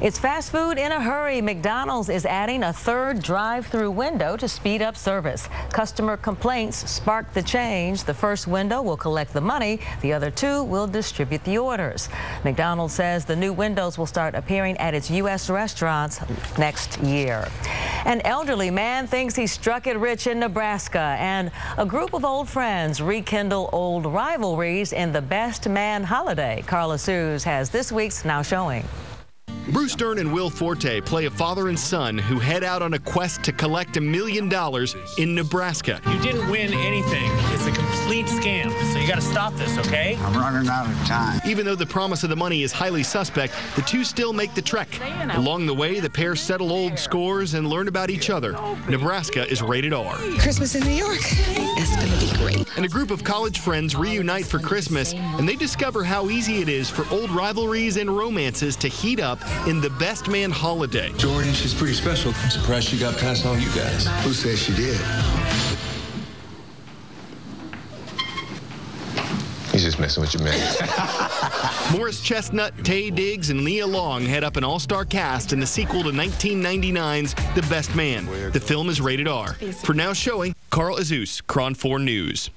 It's fast food in a hurry. McDonald's is adding a third drive-through window to speed up service. Customer complaints sparked the change. The first window will collect the money. The other two will distribute the orders. McDonald's says the new windows will start appearing at its U.S. restaurants next year. An elderly man thinks he struck it rich in Nebraska, and a group of old friends rekindle old rivalries in the Best Man holiday. Carla Suze has this week's Now Showing. Bruce Stern and Will Forte play a father and son who head out on a quest to collect $1 million in Nebraska. You didn't win anything. It's a complete scam, so you got to stop this, okay? I'm running out of time. Even though the promise of the money is highly suspect, the two still make the trek. Along the way, the pair settle old scores and learn about each other. Nebraska is rated R. Christmas in New York. It's going to be great. And a group of college friends reunite for Christmas, and they discover how easy it is for old rivalries and romances to heat up in the Best Man holiday. Jordan, she's pretty special. I'm surprised she got past all you guys. Who says she did? He's just messing with your man. Morris Chestnut, Taye Diggs, and Leah Long head up an all-star cast in the sequel to 1999's The Best Man. The film is rated R. For Now Showing, Carl Azus, KRON4 News.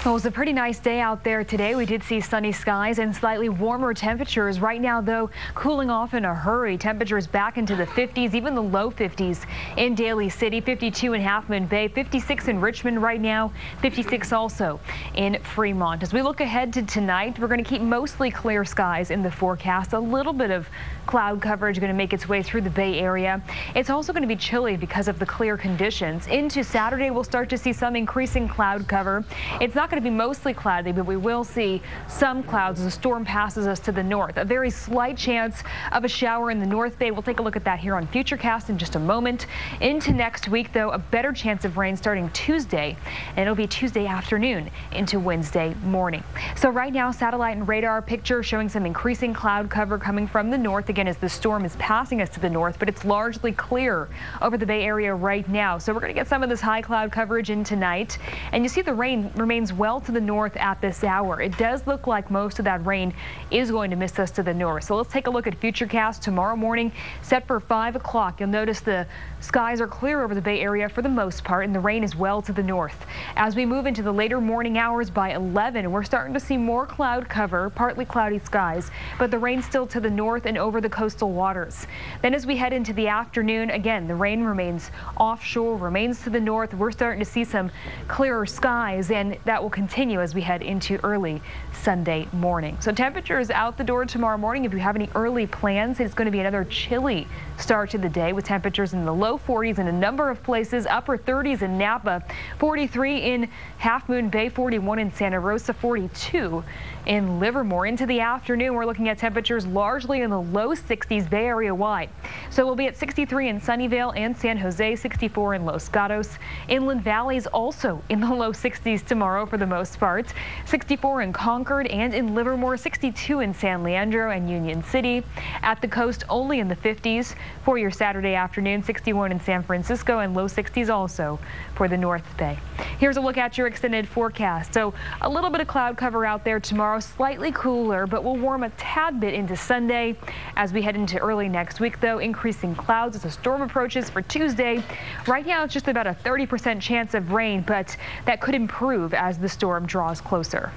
Well, it was a pretty nice day out there today. We did see sunny skies and slightly warmer temperatures. Right now, though, cooling off in a hurry. Temperatures back into the 50s, even the low 50s in Daly City, 52 in Half Moon Bay, 56 in Richmond right now, 56 also in Fremont. As we look ahead to tonight, we're going to keep mostly clear skies in the forecast. A little bit of cloud coverage going to make its way through the Bay Area. It's also going to be chilly because of the clear conditions. Into Saturday, we'll start to see some increasing cloud cover. It's not going to be mostly cloudy, but we will see some clouds as the storm passes us to the north. A very slight chance of a shower in the North Bay. We'll take a look at that here on Futurecast in just a moment. Into next week, though, a better chance of rain starting Tuesday, and it'll be Tuesday afternoon into Wednesday morning. So right now, satellite and radar picture showing some increasing cloud cover coming from the north again as the storm is passing us to the north, but it's largely clear over the Bay Area right now. So we're going to get some of this high cloud coverage in tonight, and you see the rain remains well to the north at this hour. It does look like most of that rain is going to miss us to the north. So let's take a look at Futurecast tomorrow morning, set for 5 o'clock. You'll notice the skies are clear over the Bay Area for the most part, and the rain is well to the north. As we move into the later morning hours by 11, we're starting to see more cloud cover, partly cloudy skies, but the rain still to the north and over the coastal waters. Then as we head into the afternoon, again, the rain remains offshore, remains to the north. We're starting to see some clearer skies, and that will continue as we head into early Sunday morning. So temperatures out the door tomorrow morning. If you have any early plans, it's going to be another chilly start to the day with temperatures in the low 40s in a number of places, upper 30s in Napa, 43 in Half Moon Bay, 41 in Santa Rosa, 42 in Livermore. Into the afternoon, we're looking at temperatures largely in the low 60s Bay Area wide. So we'll be at 63 in Sunnyvale and San Jose, 64 in Los Gatos. Inland valleys also in the low 60s tomorrow for the most part. 64 in Concord and in Livermore, 62 in San Leandro and Union City. At the coast, only in the 50s for your Saturday afternoon, 61 in San Francisco and low 60s also for the North Bay. Here's a look at your extended forecast. So a little bit of cloud cover out there tomorrow, slightly cooler, but will warm a tad bit into Sunday. As we head into early next week, though, increasing clouds as the storm approaches for Tuesday. Right now, it's just about a 30% chance of rain, but that could improve as the storm draws closer.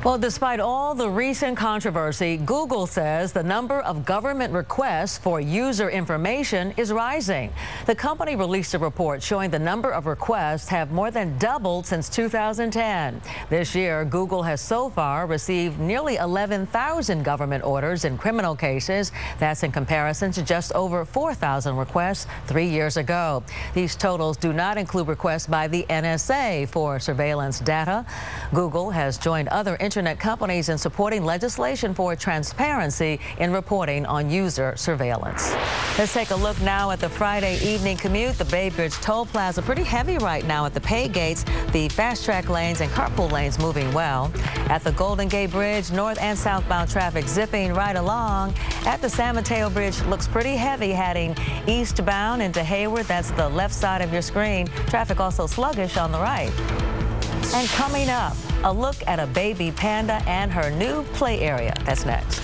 Well, despite all the recent controversy, Google says the number of government requests for user information is rising. The company released a report showing the number of requests have more than doubled since 2010. This year, Google has so far received nearly 11,000 government orders in criminal cases. That's in comparison to just over 4,000 requests 3 years ago. These totals do not include requests by the NSA for surveillance data. Google has joined other internet companies in supporting legislation for transparency in reporting on user surveillance. Let's take a look now at the Friday evening commute. The Bay Bridge Toll Plaza pretty heavy right now at the pay gates. The fast track lanes and carpool lanes moving well. At the Golden Gate Bridge, north and southbound traffic zipping right along. At the San Mateo Bridge, looks pretty heavy heading eastbound into Hayward. That's the left side of your screen. Traffic also sluggish on the right. And coming up, a look at a baby panda and her new play area. That's next.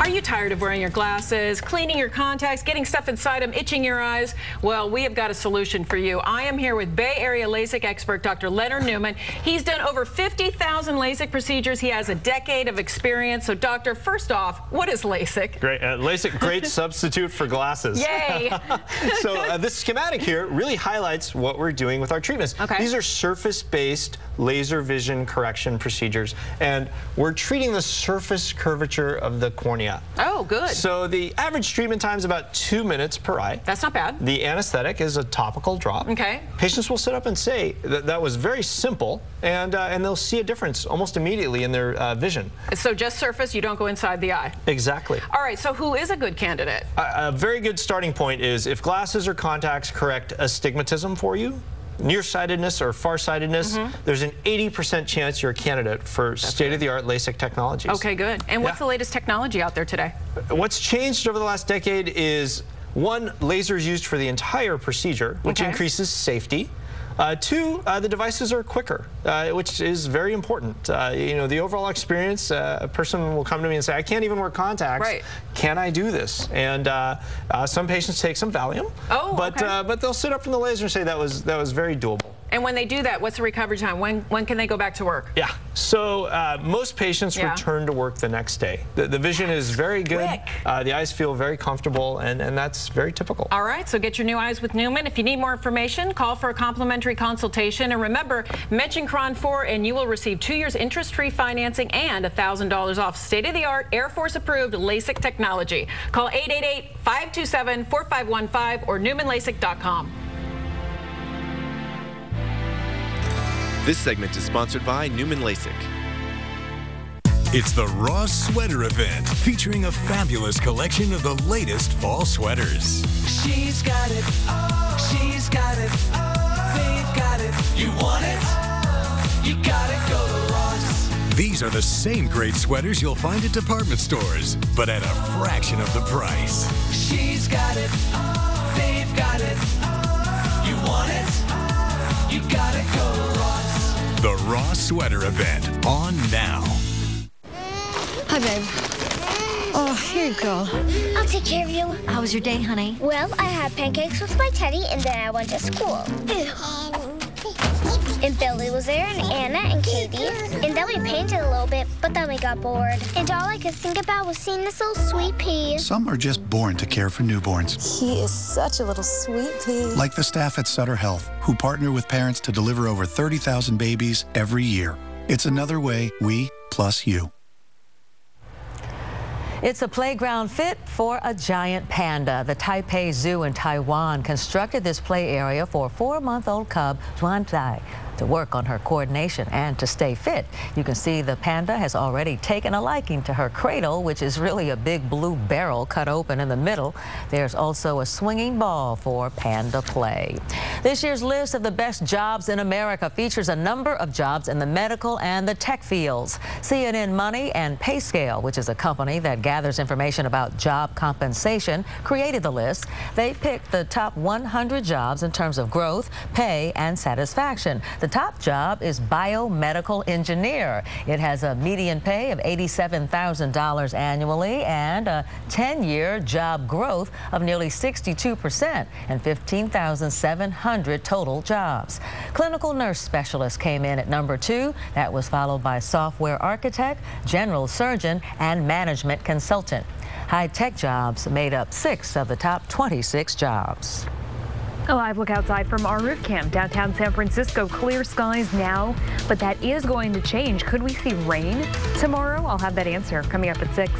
Are you tired of wearing your glasses, cleaning your contacts, getting stuff inside them, itching your eyes? Well, we have got a solution for you. I am here with Bay Area LASIK expert Dr. Leonard Newman. He's done over 50,000 LASIK procedures. He has a decade of experience. So, doctor, first off, what is LASIK? Great. LASIK, great substitute for glasses. Yay! So this schematic here really highlights what we're doing with our treatments. Okay. These are surface-based laser vision correction procedures, and we're treating the surface curvature of the cornea. Oh, good. So the average treatment time is about 2 minutes per eye. That's not bad. The anesthetic is a topical drop. Okay. Patients will sit up and say that was very simple, and they'll see a difference almost immediately in their vision. So just surface, you don't go inside the eye. Exactly. All right, so who is a good candidate? A very good starting point is if glasses or contacts correct astigmatism for you, nearsightedness or farsightedness, there's an 80% chance you're a candidate for state-of-the-art LASIK technologies. Okay, good. And what's the latest technology out there today? What's changed over the last decade is, one, lasers used for the entire procedure, which increases safety. Two, the devices are quicker, which is very important. You know, the overall experience, a person will come to me and say, I can't even wear contacts. Right. Can I do this? And some patients take some Valium, but they'll sit up from the laser and say that was very doable. And when they do that, what's the recovery time? When can they go back to work? Yeah, so most patients return to work the next day. The vision is very good. The eyes feel very comfortable, and that's very typical. All right, so get your new eyes with Newman. If you need more information, call for a complimentary consultation. And remember, mention KRON4 and you will receive 2 years interest-free financing and $1,000 off state-of-the-art, Air Force-approved LASIK technology. Call 888-527-4515 or newmanlasik.com. This segment is sponsored by Newman LASIK. It's the Ross Sweater Event, featuring a fabulous collection of the latest fall sweaters. She's got it. She's got it. They've got it. You want it? You gotta go to Ross. These are the same great sweaters you'll find at department stores, but at a fraction of the price. She's got it. They've got it. You want it? You gotta go to Ross. The Ross Sweater Event, on now. Hi, babe. Oh, here you go. I'll take care of you. How was your day, honey? Well, I had pancakes with my teddy, and then I went to school. And Billy was there, and Anna, and Katie. And then we painted a little bit, but then we got bored. And all I could think about was seeing this little sweet pea. Some are just born to care for newborns. He is such a little sweet pea. Like the staff at Sutter Health, who partner with parents to deliver over 30,000 babies every year. It's another way we plus you. It's a playground fit for a giant panda. The Taipei Zoo in Taiwan constructed this play area for 4-month-old cub, Zhuan to work on her coordination and to stay fit. You can see the panda has already taken a liking to her cradle, which is really a big blue barrel cut open in the middle. There's also a swinging ball for panda play. This year's list of the best jobs in America features a number of jobs in the medical and the tech fields. CNN Money and PayScale, which is a company that gathers information about job compensation, created the list. They picked the top 100 jobs in terms of growth, pay, and satisfaction. The top job is biomedical engineer. It has a median pay of $87,000 annually and a 10-year job growth of nearly 62% and 15,700 total jobs. Clinical nurse specialist came in at number 2. That was followed by software architect, general surgeon, and management consultant. High-tech jobs made up 6 of the top 26 jobs. A live look outside from our roof cam. Downtown San Francisco, clear skies now, but that is going to change. Could we see rain tomorrow? I'll have that answer coming up at 6.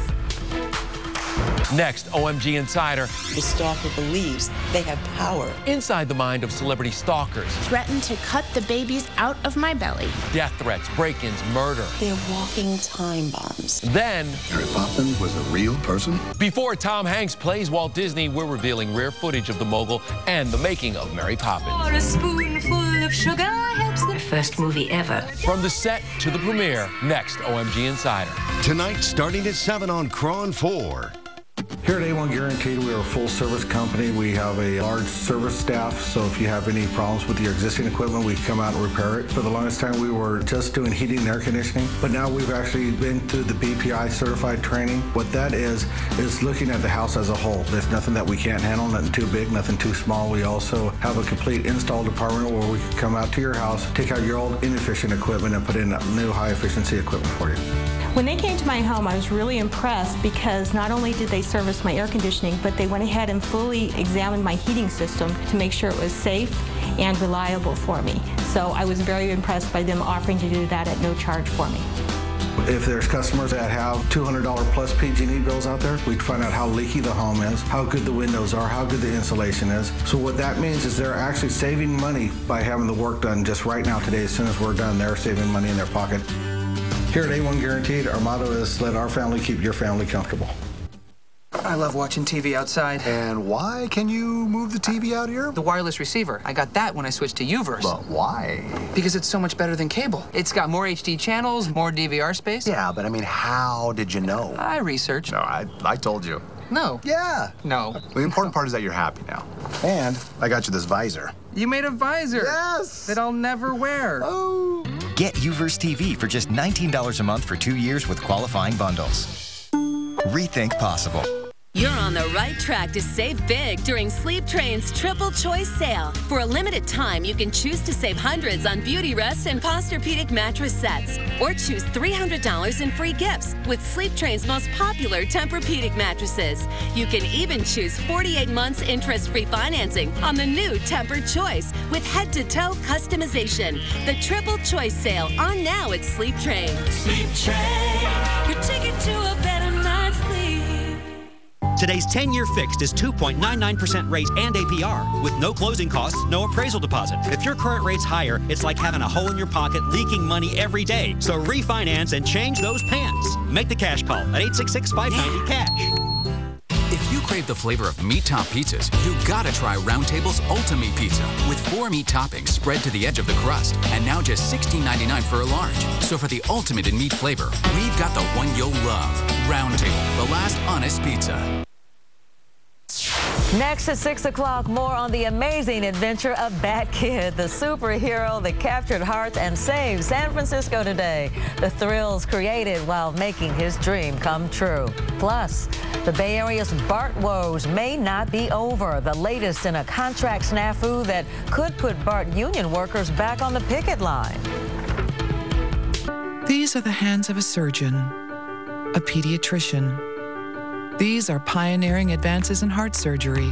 Next, OMG Insider. The stalker believes they have power. Inside the mind of celebrity stalkers. Threatened to cut the babies out of my belly. Death threats, break-ins, murder. They're walking time bombs. Then, Mary Poppins was a real person? Before Tom Hanks plays Walt Disney, we're revealing rare footage of the mogul and the making of Mary Poppins. Or a spoonful of sugar helps the first movie ever. From the set to the premiere, next, OMG Insider. Tonight, starting at 7 on KRON4. Here at A1 Guaranteed, we are a full-service company. We have a large service staff, so if you have any problems with your existing equipment, we come out and repair it. For the longest time, we were just doing heating and air conditioning, but now we've actually been through the BPI certified training. What that is looking at the house as a whole. There's nothing that we can't handle, nothing too big, nothing too small. We also have a complete install department where we can come out to your house, take out your old inefficient equipment, and put in new high-efficiency equipment for you. When they came to my home, I was really impressed because not only did they service my air conditioning, but they went ahead and fully examined my heating system to make sure it was safe and reliable for me. So I was very impressed by them offering to do that at no charge for me. If there's customers that have $200 plus PG&E bills out there, we'd find out how leaky the home is, how good the windows are, how good the insulation is. So what that means is they're actually saving money by having the work done just right now today. As soon as we're done, they're saving money in their pocket. Here at A1 Guaranteed, our motto is let our family keep your family comfortable. I love watching TV outside. And why can you move the TV out here? The wireless receiver. I got that when I switched to UVerse. But why? Because it's so much better than cable. It's got more HD channels, more DVR space. Yeah, but I mean, how did you know? I researched. No, I told you. No. Yeah. No. The important part is that you're happy now. And I got you this visor. You made a visor. Yes. That I'll never wear. Oh. Get UVerse TV for just $19 a month for 2 years with qualifying bundles. Rethink possible. You're on the right track to save big during Sleep Train's Triple Choice Sale. For a limited time, you can choose to save hundreds on Beauty Rest and Posturepedic mattress sets, or choose $300 in free gifts with Sleep Train's most popular Tempur-Pedic mattresses. You can even choose 48 months interest-free financing on the new Tempur Choice with head-to-toe customization. The Triple Choice Sale on now at Sleep Train. Sleep Train, your ticket to a better night's sleep. Today's 10-year fixed is 2.99% rate and APR, with no closing costs, no appraisal deposit. If your current rate's higher, it's like having a hole in your pocket leaking money every day. So refinance and change those pants. Make the cash call at 866-590-CASH. If you crave the flavor of meat top pizzas, you gotta try Round Table's Ultimate Pizza with 4 meat toppings spread to the edge of the crust, and now just $16.99 for a large. So for the ultimate in meat flavor, we've got the one you'll love. Round Table, the last honest pizza. Next at 6 o'clock, more on the amazing adventure of Batkid, the superhero that captured hearts and saved San Francisco today. The thrills created while making his dream come true. Plus, the Bay Area's BART woes may not be over. The latest in a contract snafu that could put BART union workers back on the picket line. These are the hands of a surgeon, a pediatrician. These are pioneering advances in heart surgery,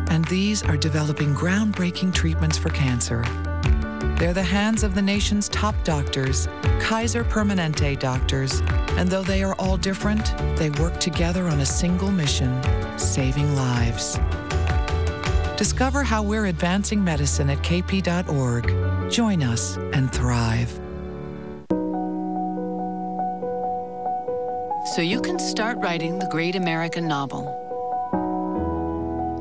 and these are developing groundbreaking treatments for cancer. They're the hands of the nation's top doctors, Kaiser Permanente doctors, and though they are all different, they work together on a single mission, saving lives. Discover how we're advancing medicine at kp.org. Join us and thrive. So you can start writing the great American novel.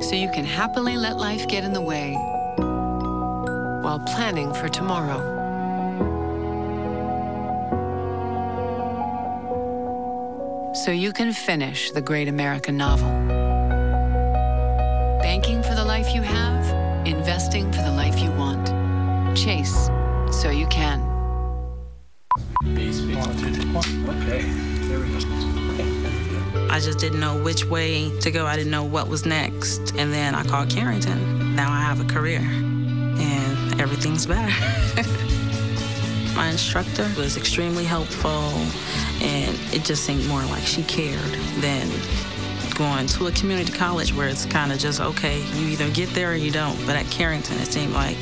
So you can happily let life get in the way while planning for tomorrow. So you can finish the great American novel. Banking for the life you have, investing for the life you want. Chase so you can. Okay, there we go. I just didn't know which way to go. I didn't know what was next. And then I called Carrington. Now I have a career, and everything's better. My instructor was extremely helpful, and it just seemed more like she cared than going to a community college where it's kind of just, okay, you either get there or you don't. But at Carrington, it seemed like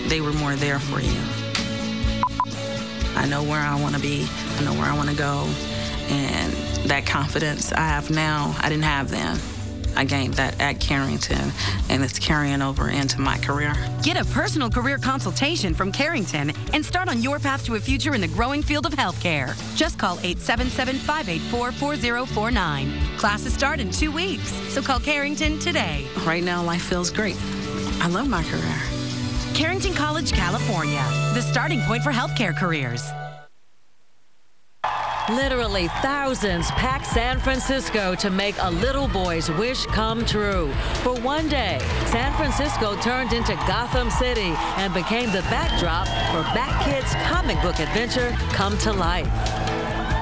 they were more there for you. I know where I want to be, I know where I want to go, and that confidence I have now, I didn't have then. I gained that at Carrington, and it's carrying over into my career. Get a personal career consultation from Carrington and start on your path to a future in the growing field of healthcare. Just call 877-584-4049. Classes start in 2 weeks, so call Carrington today. Right now, life feels great. I love my career. Carrington College, California, the starting point for healthcare careers. Literally thousands packed San Francisco to make a little boy's wish come true. For one day, San Francisco turned into Gotham City and became the backdrop for Batkid's comic book adventure come to life.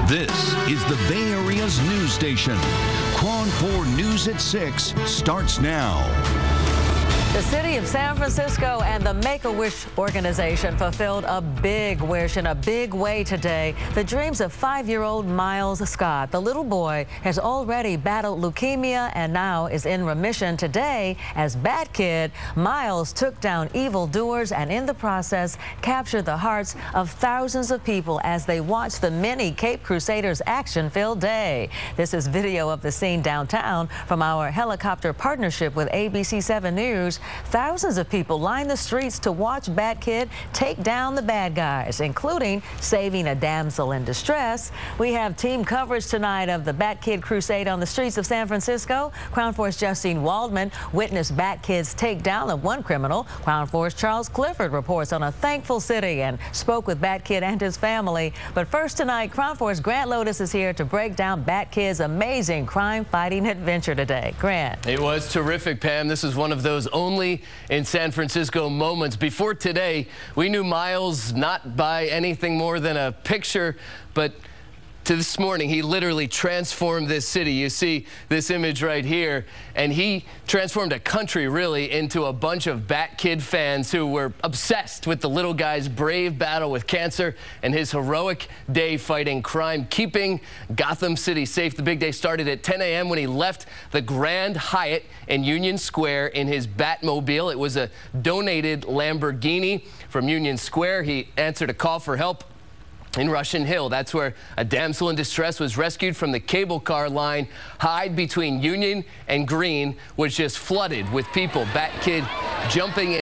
This is the Bay Area's news station. KRON4 News at 6 starts now. The city of San Francisco and the Make-A-Wish organization fulfilled a big wish in a big way today. The dreams of 5-year-old Miles Scott. The little boy has already battled leukemia and now is in remission. Today, as Batkid, Miles took down evildoers and in the process captured the hearts of thousands of people as they watched the many Cape Crusaders action-filled day. This is video of the scene downtown from our helicopter partnership with ABC 7 News. Thousands of people lined the streets to watch Batkid take down the bad guys, including saving a damsel in distress. We have team coverage tonight of the Batkid crusade on the streets of San Francisco. KRON4's Justine Waldman witnessed Batkid's takedown of one criminal. KRON4's Charles Clifford reports on a thankful city and spoke with Batkid and his family. But first tonight, KRON4's Grant Lotus is here to break down Batkid's amazing crime-fighting adventure today. Grant. It was terrific, Pam. This is one of those only in San Francisco moments. Before today, we knew Miles not by anything more than a picture, but to this morning, he literally transformed this city. You see this image right here, and he transformed a country really into a bunch of Batkid fans who were obsessed with the little guy's brave battle with cancer and his heroic day fighting crime, keeping Gotham City safe. The big day started at 10 a.m. when he left the Grand Hyatt in Union Square in his Batmobile. It was a donated Lamborghini from Union Square. He answered a call for help in Russian Hill. That's where a damsel in distress was rescued from the cable car line hide between Union and Green, which just flooded with people. Batkid jumping in.